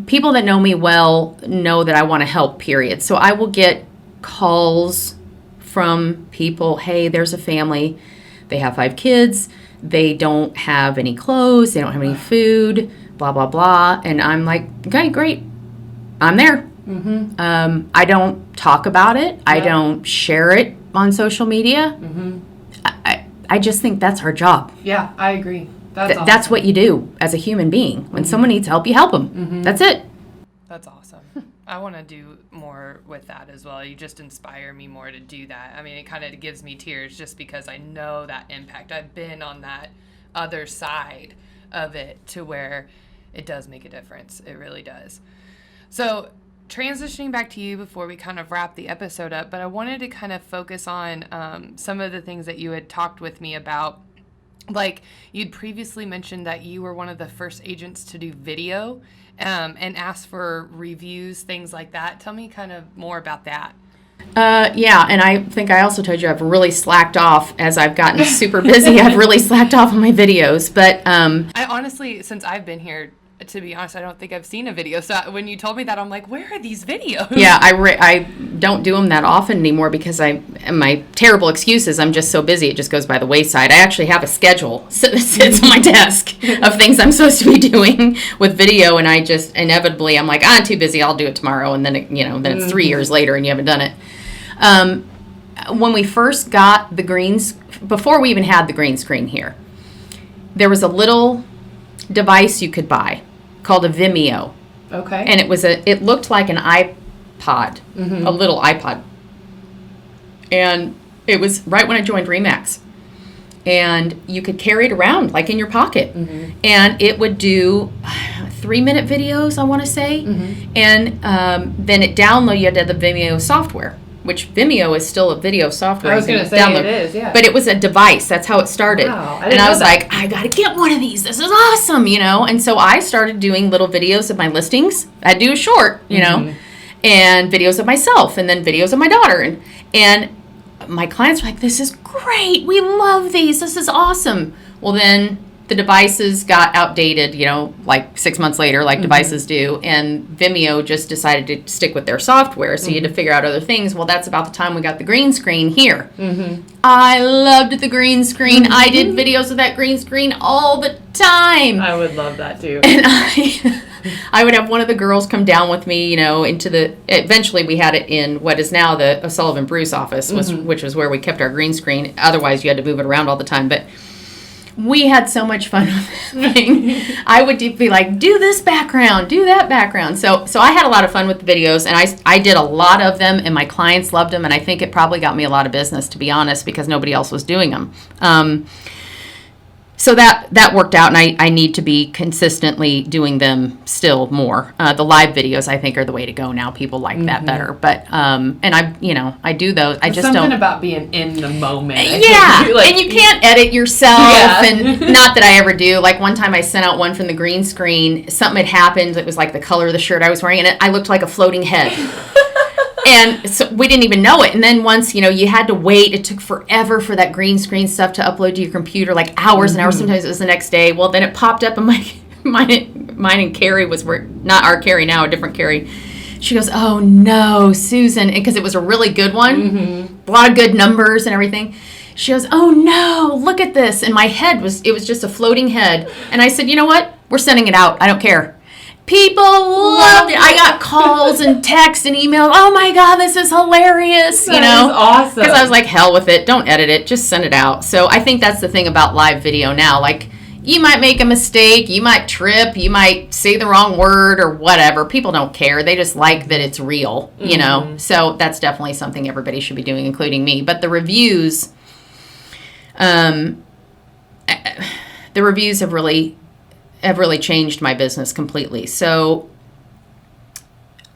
people that know me well know that I want to help, period. So I will get calls from people, hey, there's a family, they have 5 kids, they don't have any clothes, they don't have any food, blah, blah, blah. And I'm like, okay, great. I'm there. I don't talk about it. I don't share it on social media. I just think that's our job. Yeah, I agree. Awesome. That's what you do as a human being. When someone needs help, you help them. That's it. That's awesome. I want to do more with that as well. You just inspire me more to do that. I mean, it kind of gives me tears just because I know that impact. I've been on that other side of it to where it does make a difference. It really does. So transitioning back to you before we kind of wrap the episode up, but I wanted to kind of focus on some of the things that you had talked with me about. Like, you'd previously mentioned that you were one of the first agents to do video and ask for reviews, things like that. Tell me kind of more about that. Yeah, and I think I also told you I've really slacked off as I've gotten super busy. I've really slacked off on my videos, but I honestly, since I've been here, to be honest, I don't think I've seen a video. So when you told me that, I'm like, where are these videos? Yeah, I don't do them that often anymore because my terrible excuses, I'm just so busy, it just goes by the wayside. I actually have a schedule that sits on my desk of things I'm supposed to be doing with video, and I just inevitably, I'm like, I'm too busy, I'll do it tomorrow, and then then it's 3 years later and you haven't done it. When we first got the greens, before we even had the green screen here, there was a little device you could buy called a Vimeo. Okay. And it looked like an iPod, a little iPod. And it was right when I joined Remax. And you could carry it around like in your pocket. And it would do 3-minute videos, I want to say. And then you had to have the Vimeo software, which Vimeo is still a video software. I was going to say it is, yeah. But it was a device. That's how it started. Wow, and I was like, I got to get one of these. This is awesome, you know. And so I started doing little videos of my listings. I'd do a short, you know, and videos of myself, and then videos of my daughter. And my clients were like, this is great. We love these. This is awesome. Well, then the devices got outdated, you know, like 6 months later, like devices do. And Vimeo just decided to stick with their software. So you had to figure out other things. Well, that's about the time we got the green screen here. I loved the green screen. I did videos of that green screen all the time. I would love that too. And I would have one of the girls come down with me, you know, eventually we had it in what is now the O'Sullivan Bruce office, which was where we kept our green screen. Otherwise, you had to move it around all the time. But we had so much fun with that thing. I would be like, do this background, do that background. So I had a lot of fun with the videos, and I did a lot of them, and my clients loved them, and I think it probably got me a lot of business, to be honest, because nobody else was doing them. So that worked out, and I need to be consistently doing them still more. The live videos, I think, are the way to go now. People like that better. But and I do those. I just don't. Something about being in the moment. Yeah, and you can't edit yourself, and not that I ever do. Like one time, I sent out one from the green screen. Something had happened. It was like the color of the shirt I was wearing, and I looked like a floating head. And so we didn't even know it. And then once, you know, you had to wait. It took forever for that green screen stuff to upload to your computer, like hours and hours. Sometimes it was the next day. Well, then it popped up, and mine and Carrie not our Carrie now, a different Carrie. She goes, oh, no, Susan, because it was a really good one. A lot of good numbers and everything. She goes, oh, no, look at this. And my head was just a floating head. And I said, you know what? We're sending it out. I don't care. People loved it. I got calls and texts and emails. Oh my God, this is hilarious. That is awesome. Because I was like, hell with it. Don't edit it. Just send it out. So I think that's the thing about live video now. Like, you might make a mistake. You might trip. You might say the wrong word or whatever. People don't care. They just like that it's real, you know. So that's definitely something everybody should be doing, including me. But the reviews, have really changed my business completely. So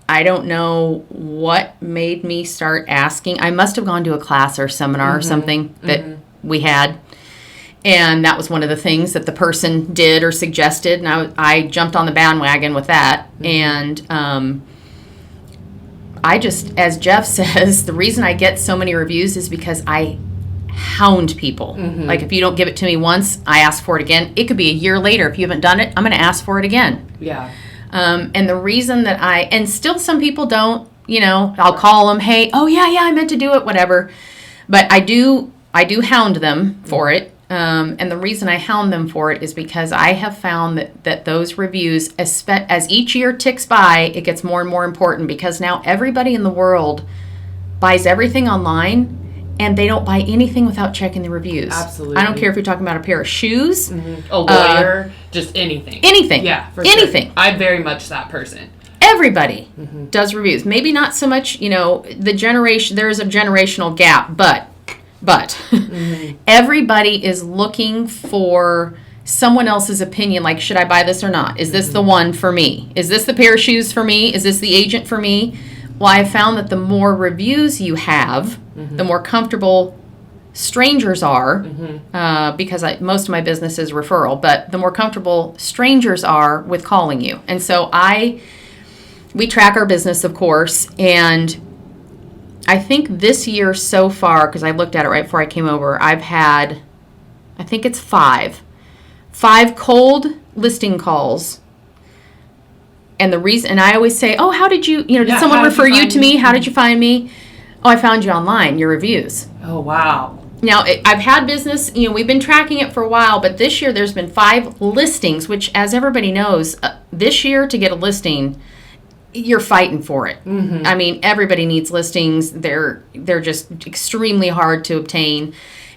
I don't know what made me start asking. I must have gone to a class or seminar or something that we had. And that was one of the things that the person did or suggested. And I jumped on the bandwagon with that. And I just, as Jeff says, the reason I get so many reviews is because I hound people. Like, if you don't give it to me once, I ask for it again. It could be a year later. If you haven't done it, I'm going to ask for it again. Yeah. And the reason that and still some people don't, you know, I'll call them, hey, oh yeah, I meant to do it, whatever. But I do hound them for it. And the reason I hound them for it is because I have found that those reviews, as each year ticks by, it gets more and more important, because now everybody in the world buys everything online, and they don't buy anything without checking the reviews. Absolutely. I don't care if you're talking about a pair of shoes. A lawyer, just anything. Anything. Yeah, for anything. Sure. I'm very much that person. Everybody does reviews. Maybe not so much, you know, there is a generational gap, but everybody is looking for someone else's opinion, like, should I buy this or not? Is this the one for me? Is this the pair of shoes for me? Is this the agent for me? Well, I found that the more reviews you have, the more comfortable strangers are, because most of my business is referral, but the more comfortable strangers are with calling you. And so we track our business, of course, and I think this year so far, because I looked at it right before I came over, I've had, I think it's five cold listing calls. And the reason, and I always say, oh, how did you, did someone refer you to me? How did you find me? Oh, I found you online, your reviews. Oh, wow. Now, I've had business, we've been tracking it for a while, but this year there's been 5 listings, which, as everybody knows, this year to get a listing, you're fighting for it. I mean, everybody needs listings. They're just extremely hard to obtain.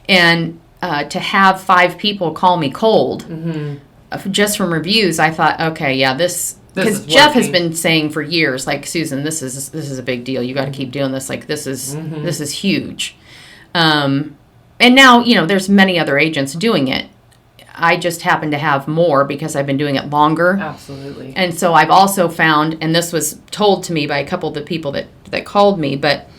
And to have 5 people call me cold just from reviews, I thought, okay, yeah, because Jeff has been saying for years, like, Susan, this is a big deal. You got to keep doing this. Like, this is huge. And now, there's many other agents doing it. I just happen to have more because I've been doing it longer. Absolutely. And so I've also found, and this was told to me by a couple of the people that called me, but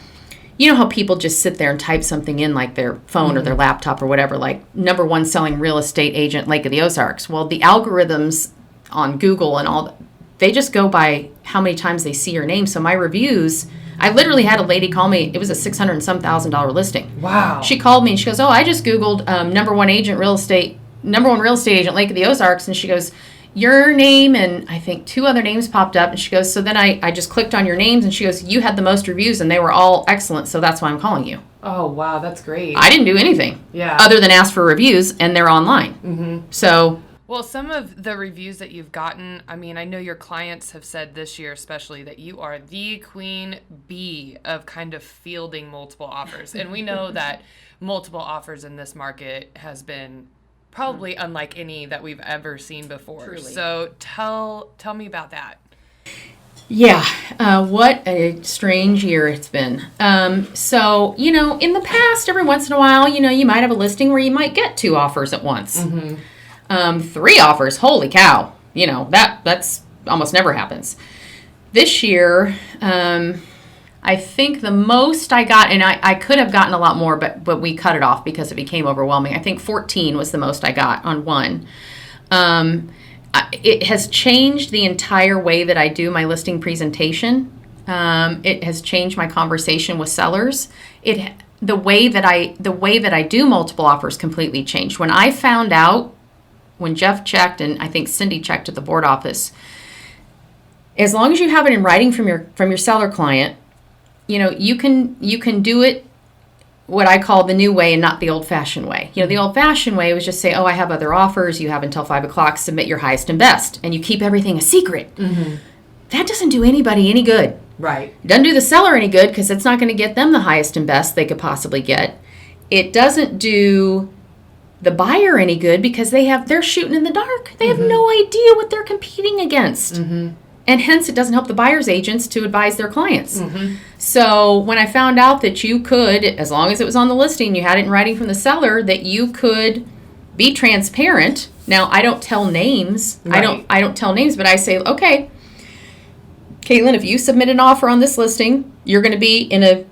you know how people just sit there and type something in like their phone or their laptop or whatever, like #1 selling real estate agent, Lake of the Ozarks. Well, the algorithms on Google and all, they just go by how many times they see your name. So my reviews, I literally had a lady call me. It was a $600 and some thousand listing. Wow. She called me and she goes, "Oh, I just Googled #1 agent real estate, #1 real estate agent, Lake of the Ozarks." And she goes, "Your name and I think 2 other names popped up." And she goes, "So then I just clicked on your names." And she goes, "You had the most reviews and they were all excellent. So that's why I'm calling you." Oh, wow. That's great. I didn't do anything other than ask for reviews, and they're online. Mm-hmm. So... Well, some of the reviews that you've gotten, I mean, I know your clients have said this year especially that you are the queen bee of kind of fielding multiple offers. And we know that multiple offers in this market has been probably unlike any that we've ever seen before. Truly. So tell me about that. Yeah, what a strange year it's been. So, you know, in the past, every once in a while, you know, you might have a listing where you might get 2 offers at once. Mm-hmm. 3 offers, holy cow. You know, that's almost never happens. This year, I think the most I got, and I could have gotten a lot more, but we cut it off because it became overwhelming. I think 14 was the most I got on one. It has changed the entire way that I do my listing presentation. It has changed my conversation with sellers. The way that I do multiple offers completely changed. When I found out, when Jeff checked and I think Cindy checked at the board office, as long as you have it in writing from your seller client, you know, you can do it what I call the new way and not the old-fashioned way. You know, the old-fashioned way was just say, "Oh, I have other offers. You have until 5 o'clock. Submit your highest and best," and you keep everything a secret. Mm-hmm. That doesn't do anybody any good. Right. It doesn't do the seller any good because it's not going to get them the highest and best they could possibly get. It doesn't do the buyer any good because they're shooting in the dark. They have no idea what they're competing against. Mm-hmm. And hence, it doesn't help the buyer's agents to advise their clients. Mm-hmm. So when I found out that you could, as long as it was on the listing, you had it in writing from the seller, that you could be transparent. Now, I don't tell names. Right. I don't tell names, but I say, okay, Caitlin, if you submit an offer on this listing, you're going to be in a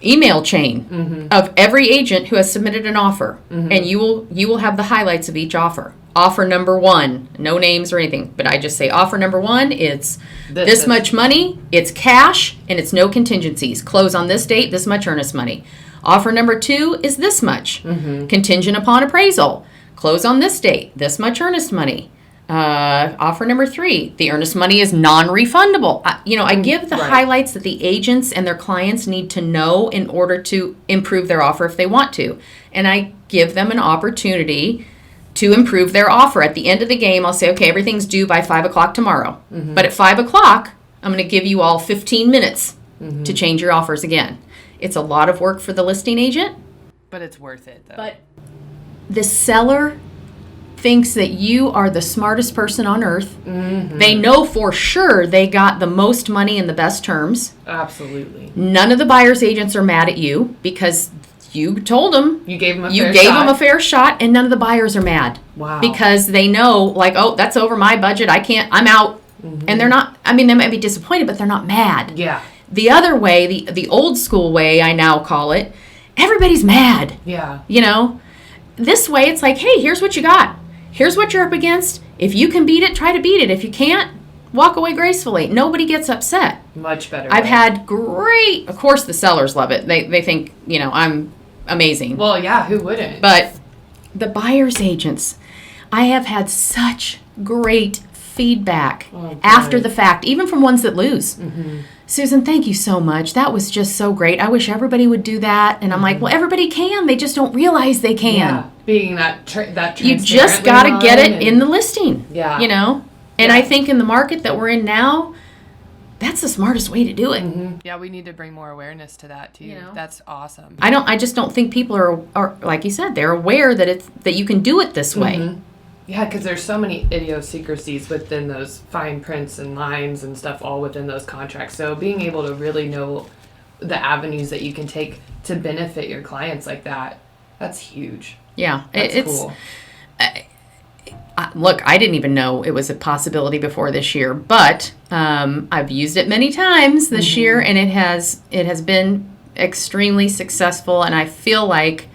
email chain of every agent who has submitted an offer, and you will have the highlights of each offer. Offer number 1, no names or anything, but I just say offer number 1, it's this much money, it's cash, and it's no contingencies. Close on this date, this much earnest money. Offer number 2 is this much, contingent upon appraisal. Close on this date, this much earnest money. Offer number 3, the earnest money is non-refundable. I give the highlights that the agents and their clients need to know in order to improve their offer if they want to. And I give them an opportunity to improve their offer. At the end of the game, I'll say, okay, everything's due by 5 o'clock tomorrow. Mm-hmm. But at 5 o'clock, I'm going to give you all 15 minutes to change your offers again. It's a lot of work for the listing agent. But it's worth it, though. But the seller thinks that you are the smartest person on earth. Mm-hmm. They know for sure they got the most money and the best terms. Absolutely. None of the buyer's agents are mad at you because you told them. You gave them a fair shot, and none of the buyers are mad. Wow. Because they know, like, oh, that's over my budget. I'm out. Mm-hmm. And they're not, they might be disappointed, but they're not mad. Yeah. The other way, the old school way, I now call it, everybody's mad. Yeah. You know? This way, it's like, hey, here's what you got. Here's what you're up against. If you can beat it, try to beat it. If you can't, walk away gracefully. Nobody gets upset. Much better. I've had great, of course the sellers love it. They think, I'm amazing. Well, yeah, who wouldn't? But the buyer's agents, I have had such great feedback after the fact, even from ones that lose. Mm-hmm. Susan, thank you so much. That was just so great. I wish everybody would do that. And I'm like, well, everybody can. They just don't realize they can. Yeah, being that you just got to get it in the listing. Yeah. And I think in the market that we're in now, that's the smartest way to do it. Mm-hmm. Yeah, we need to bring more awareness to that too. That's awesome. I just don't think people are like you said, they're aware that you can do it this way. Mm-hmm. Yeah, because there's so many idiosyncrasies within those fine prints and lines and stuff all within those contracts. So being able to really know the avenues that you can take to benefit your clients like that, that's huge. Yeah, it's cool. Look, I didn't even know it was a possibility before this year, but I've used it many times this year, and it has been extremely successful, and I feel like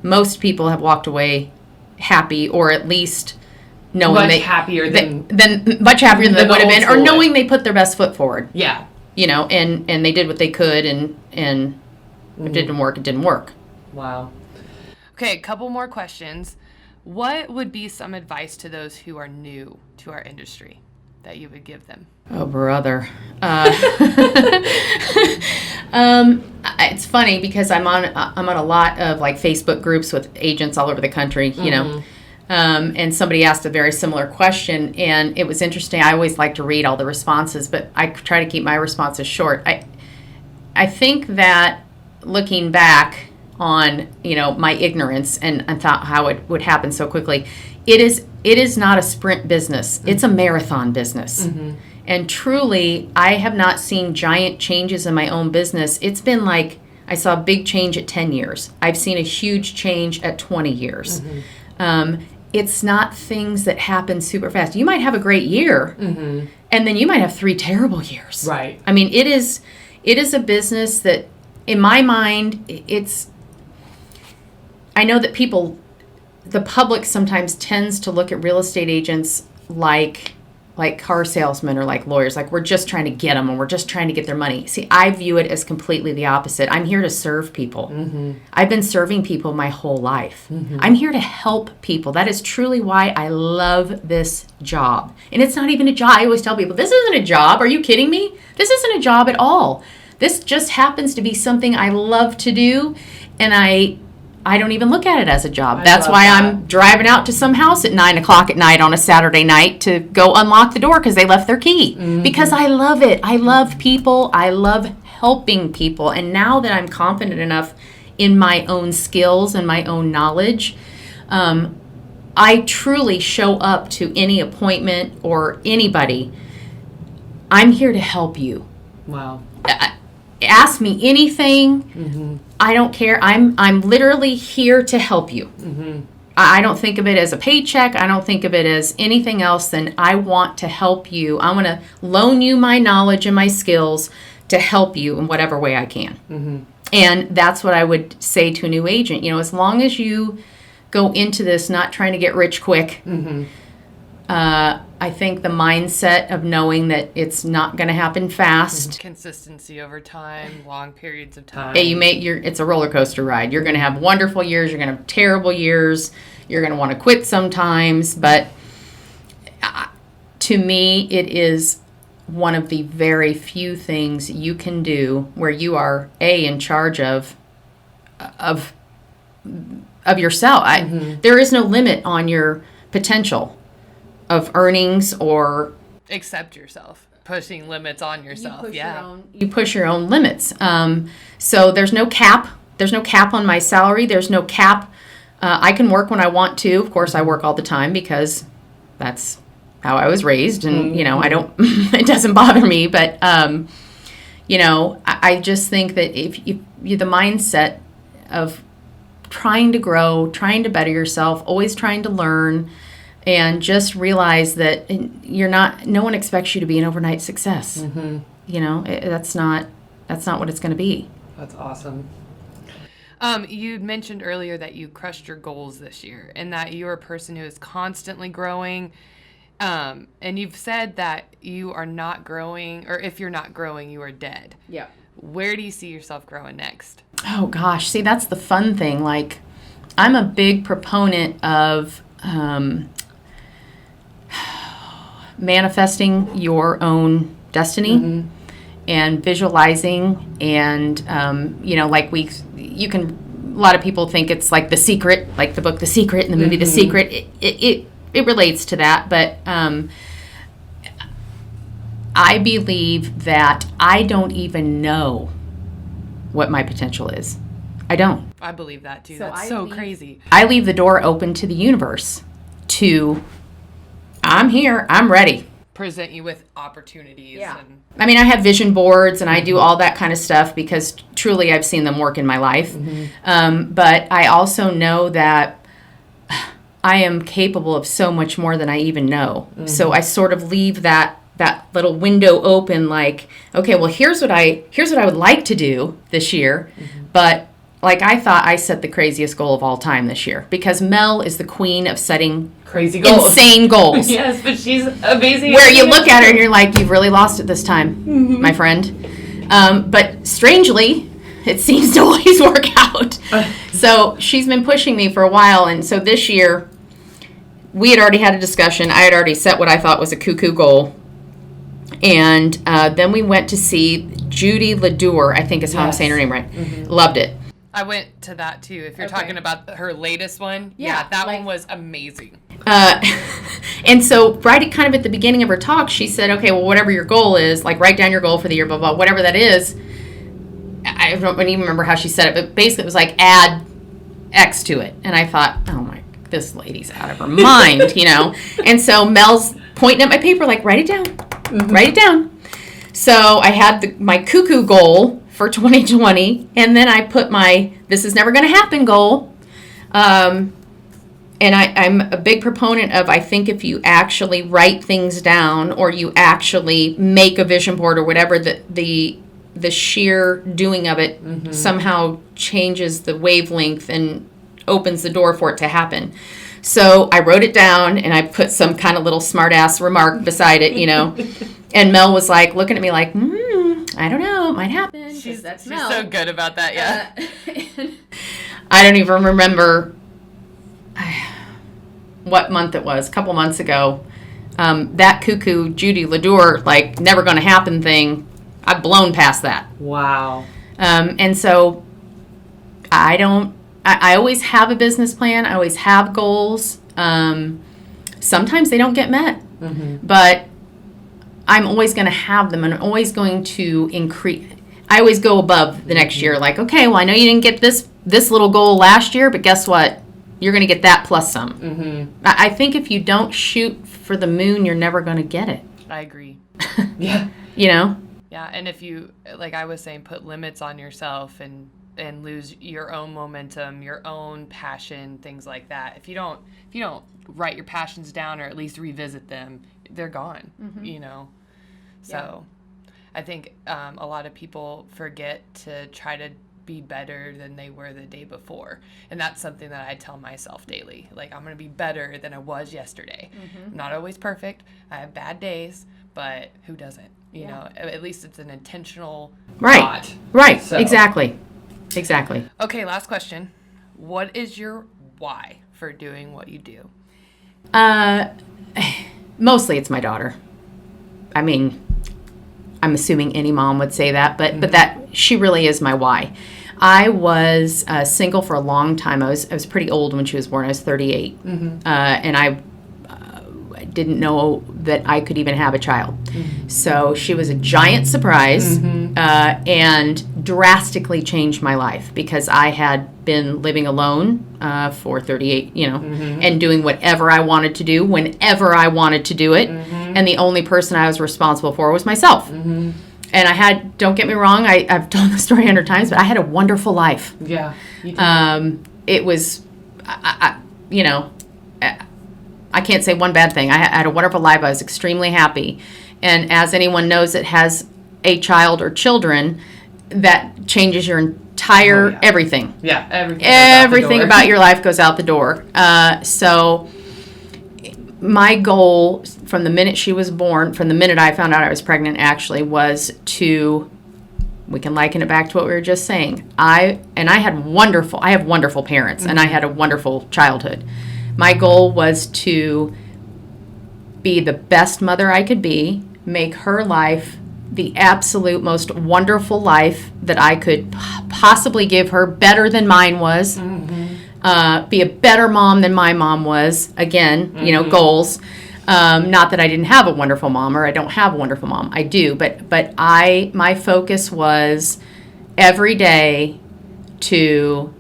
most people have walked away happy, or at least knowing much happier than much happier than they would have been, or knowing they put their best foot forward. Yeah. You know, and they did what they could, and if it didn't work, it didn't work. Wow. Okay, a couple more questions. What would be some advice to those who are new to our industry that you would give them? Oh, brother. It's funny because I'm on a lot of like Facebook groups with agents all over the country, you know. And somebody asked a very similar question, and it was interesting. I always like to read all the responses, but I try to keep my responses short. I think that looking back on, you know, my ignorance and thought how it would happen so quickly, it is not a sprint business. It's a marathon business. And truly, I have not seen giant changes in my own business. It's been like I saw a big change at 10 years. I've seen a huge change at 20 years. It's not things that happen super fast. You might have a great year, and then you might have 3 terrible years. Right. I mean, it is a business that, in my mind, I know that the public sometimes tends to look at real estate agents like car salesmen or like lawyers, like we're just trying to get them and we're just trying to get their money. See, I view it as completely the opposite. I'm here to serve people. I've been serving people my whole life. I'm here to help people. That is truly why I love this job. And it's not even a job. I always tell people, this isn't a job. Are you kidding me? This isn't a job at all. This just happens to be something I love to do, and I don't even look at it as a job. That's why I'm driving out to some house at 9 o'clock at night on a Saturday night to go unlock the door because they left their key. Because I love it. I love people. I love helping people. And now that I'm confident enough in my own skills and my own knowledge, I truly show up to any appointment or anybody. I'm here to help you. Wow. Ask me anything. I don't care. I'm literally here to help you. I don't think of it as a paycheck. I don't think of it as anything else than I want to help you. I want to loan you my knowledge and my skills to help you in whatever way I can. And that's what I would say to a new agent. You know, as long as you go into this not trying to get rich quick, I think the mindset of knowing that it's not going to happen fast. Consistency over time, long periods of time. It's a roller coaster ride. You're going to have wonderful years. You're going to have terrible years. You're going to want to quit sometimes. But to me, it is one of the very few things you can do where you are in charge of yourself. There is no limit on your potential of earnings or accept yourself, pushing limits on yourself. You push your own limits. So there's no cap. There's no cap on my salary. There's no cap. I can work when I want to. Of course, I work all the time because that's how I was raised, and you know, I don't. It doesn't bother me, but you know, I just think that if you the mindset of trying to grow, trying to better yourself, always trying to learn. And just realize that no one expects you to be an overnight success. You know, that's not what it's going to be. That's awesome. You mentioned earlier that you crushed your goals this year and that you're a person who is constantly growing. And you've said that you are not growing, or if you're not growing, you are dead. Yeah. Where do you see yourself growing next? Oh, gosh. See, that's the fun thing. Like, I'm a big proponent of manifesting your own destiny and visualizing, and you know, like a lot of people think it's like The Secret, like the book The Secret and the movie The Secret. It relates to that, but I believe that I don't even know what my potential is. I don't. I believe that too. That's so crazy. I leave the door open to the universe to, I'm here, I'm ready. Present you with opportunities. Yeah. I mean, I have vision boards and I do all that kind of stuff because truly I've seen them work in my life. But I also know that I am capable of so much more than I even know. So I sort of leave that that little window open, like, okay, well, here's what I would like to do this year. But like, I thought I set the craziest goal of all time this year, because Mel is the queen of setting crazy goals, insane goals. Yes, but she's amazing. Where you look at her and you're like, you've really lost it this time, my friend. But strangely, it seems to always work out. So she's been pushing me for a while, and so this year, we had already had a discussion. I had already set what I thought was a cuckoo goal. And then we went to see Judy Ledoux, I think is how I'm saying her name right. Loved it. I went to that too. If you're talking about her latest one, Yeah, that like- one was amazing. And so right kind of at the beginning of her talk, she said, okay, well, whatever your goal is, like, write down your goal for the year, blah, blah, whatever that is. I don't even remember how she said it, but basically it was like, add X to it. And I thought, oh my, this lady's out of her mind, you know? And so Mel's pointing at my paper, like, write it down. Write it down. So I had my cuckoo goal for 2020, and then I put my this is never going to happen goal. And I'm a big proponent of, I think if you actually write things down, or you actually make a vision board or whatever, the sheer doing of it somehow changes the wavelength and opens the door for it to happen. So I wrote it down, and I put some kind of little smart-ass remark beside it, you know. And Mel was like looking at me like, I don't know, it might happen. She's Mel. so good about that, yeah. I don't even remember what month it was, a couple months ago. That cuckoo Judy Ledoux, like, never going to happen thing, I've blown past that. Wow. And so I always have a business plan. I always have goals. Sometimes they don't get met, but I'm always going to have them, and I'm always going to increase. I always go above the next year. Like, okay, well, I know you didn't get this little goal last year, but guess what? You're going to get that plus some. I think if you don't shoot for the moon, you're never going to get it. I agree. Yeah. You know? Yeah, and if you, like I was saying, put limits on yourself and lose your own momentum, your own passion, things like that. If you don't write your passions down, or at least revisit them, they're gone. You know. So, I think a lot of people forget to try to be better than they were the day before, and that's something that I tell myself daily. Like, I'm gonna be better than I was yesterday. I'm not always perfect. I have bad days, but who doesn't? You know, at least it's an intentional thought. Right. So. Exactly. Okay, last question. What is your why for doing what you do? Mostly it's my daughter. I mean, I'm assuming any mom would say that, but that she really is my why. I was single for a long time. I was pretty old when she was born. I was 38, and I didn't know that I could even have a child. So she was a giant surprise, and drastically changed my life, because I had been living alone for 38, you know, and doing whatever I wanted to do whenever I wanted to do it, and the only person I was responsible for was myself. And I had, don't get me wrong, I've told the story 100 times, but I had a wonderful life. Yeah. You did. It was, you know, I can't say one bad thing. I had a wonderful life. I was extremely happy. And as anyone knows that has a child or children, that changes your entire everything. Yeah, everything about your life goes out the door. So my goal from the minute she was born, from the minute I found out I was pregnant, actually, was to, we can liken it back to what we were just saying. I have wonderful parents, and I had a wonderful childhood. My goal was to be the best mother I could be, make her life the absolute most wonderful life that I could possibly give her, better than mine was, be a better mom than my mom was. Again, you know, goals. Not that I didn't have a wonderful mom, or I don't have a wonderful mom. I do, but my focus was every day to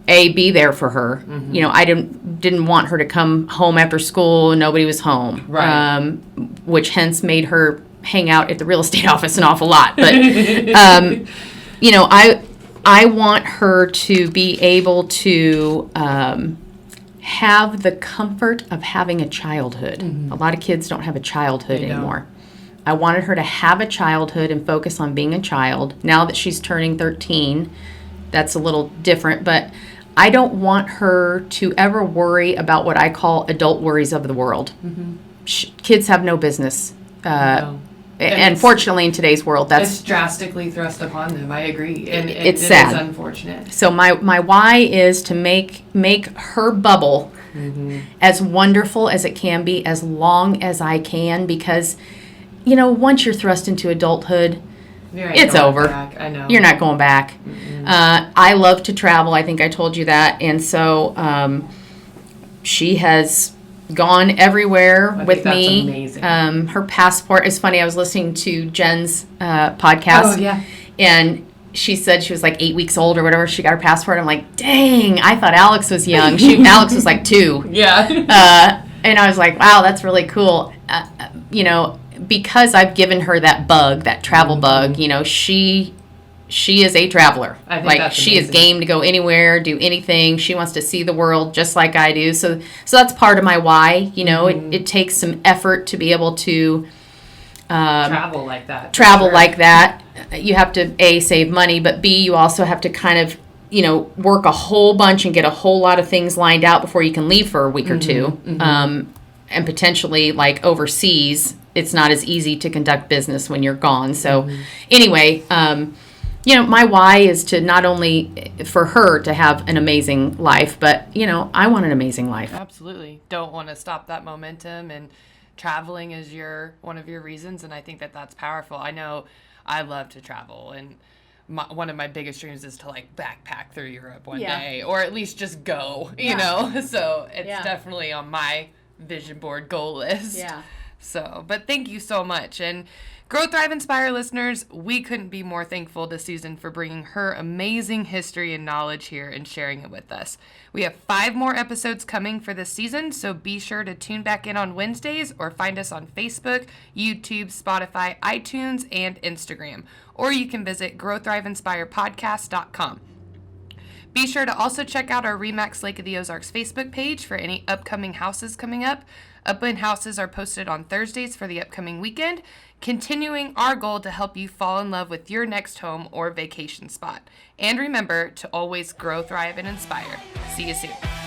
be there for her. You know, I didn't want her to come home after school and nobody was home. Right. Which hence made her hang out at the real estate office an awful lot. But you know, I want her to be able to have the comfort of having a childhood. A lot of kids don't have a childhood anymore. I wanted her to have a childhood and focus on being a child. Now that she's turning 13, that's a little different, but I don't want her to ever worry about what I call adult worries of the world. Kids have no business. No. And fortunately, in today's world, it's drastically thrust upon them. I agree, and it's sad. It's unfortunate. So my why is to make her bubble as wonderful as it can be, as long as I can, because once you're thrust into adulthood, it's over. Back. I know you're not going back. I love to travel. I think I told you that, and so she has gone everywhere with me. Amazing. Her passport is funny. I was listening to Jen's podcast. Oh, yeah. And she said she was like 8 weeks old or whatever. She got her passport. I'm like, dang, I thought Alex was young. Alex was like 2. Yeah. And I was like, wow, that's really cool. Because I've given her that bug, that travel bug, she is a traveler. I think that's she is game to go anywhere, do anything. She wants to see the world just like I do. So that's part of my why. It takes some effort to be able to travel like that. Like that. You have to A, save money, but B, you also have to kind of work a whole bunch and get a whole lot of things lined out before you can leave for a week or two. And potentially like overseas, it's not as easy to conduct business when you're gone. So anyway, my why is to not only for her to have an amazing life, but, I want an amazing life. Absolutely. Don't want to stop that momentum, and traveling is one of your reasons, and I think that's powerful. I know I love to travel, and one of my biggest dreams is to backpack through Europe one day, or at least just go, so it's definitely on my vision board goal list. So, but thank you so much. And Grow, Thrive, Inspire listeners, we couldn't be more thankful to Susan for bringing her amazing history and knowledge here and sharing it with us. We have 5 more episodes coming for this season, so be sure to tune back in on Wednesdays or find us on Facebook, YouTube, Spotify, iTunes, and Instagram. Or you can visit growthriveinspirepodcast.com. Be sure to also check out our RE/MAX Lake of the Ozarks Facebook page for any upcoming houses coming up. Open houses are posted on Thursdays for the upcoming weekend, continuing our goal to help you fall in love with your next home or vacation spot. And remember to always grow, thrive, and inspire. See you soon.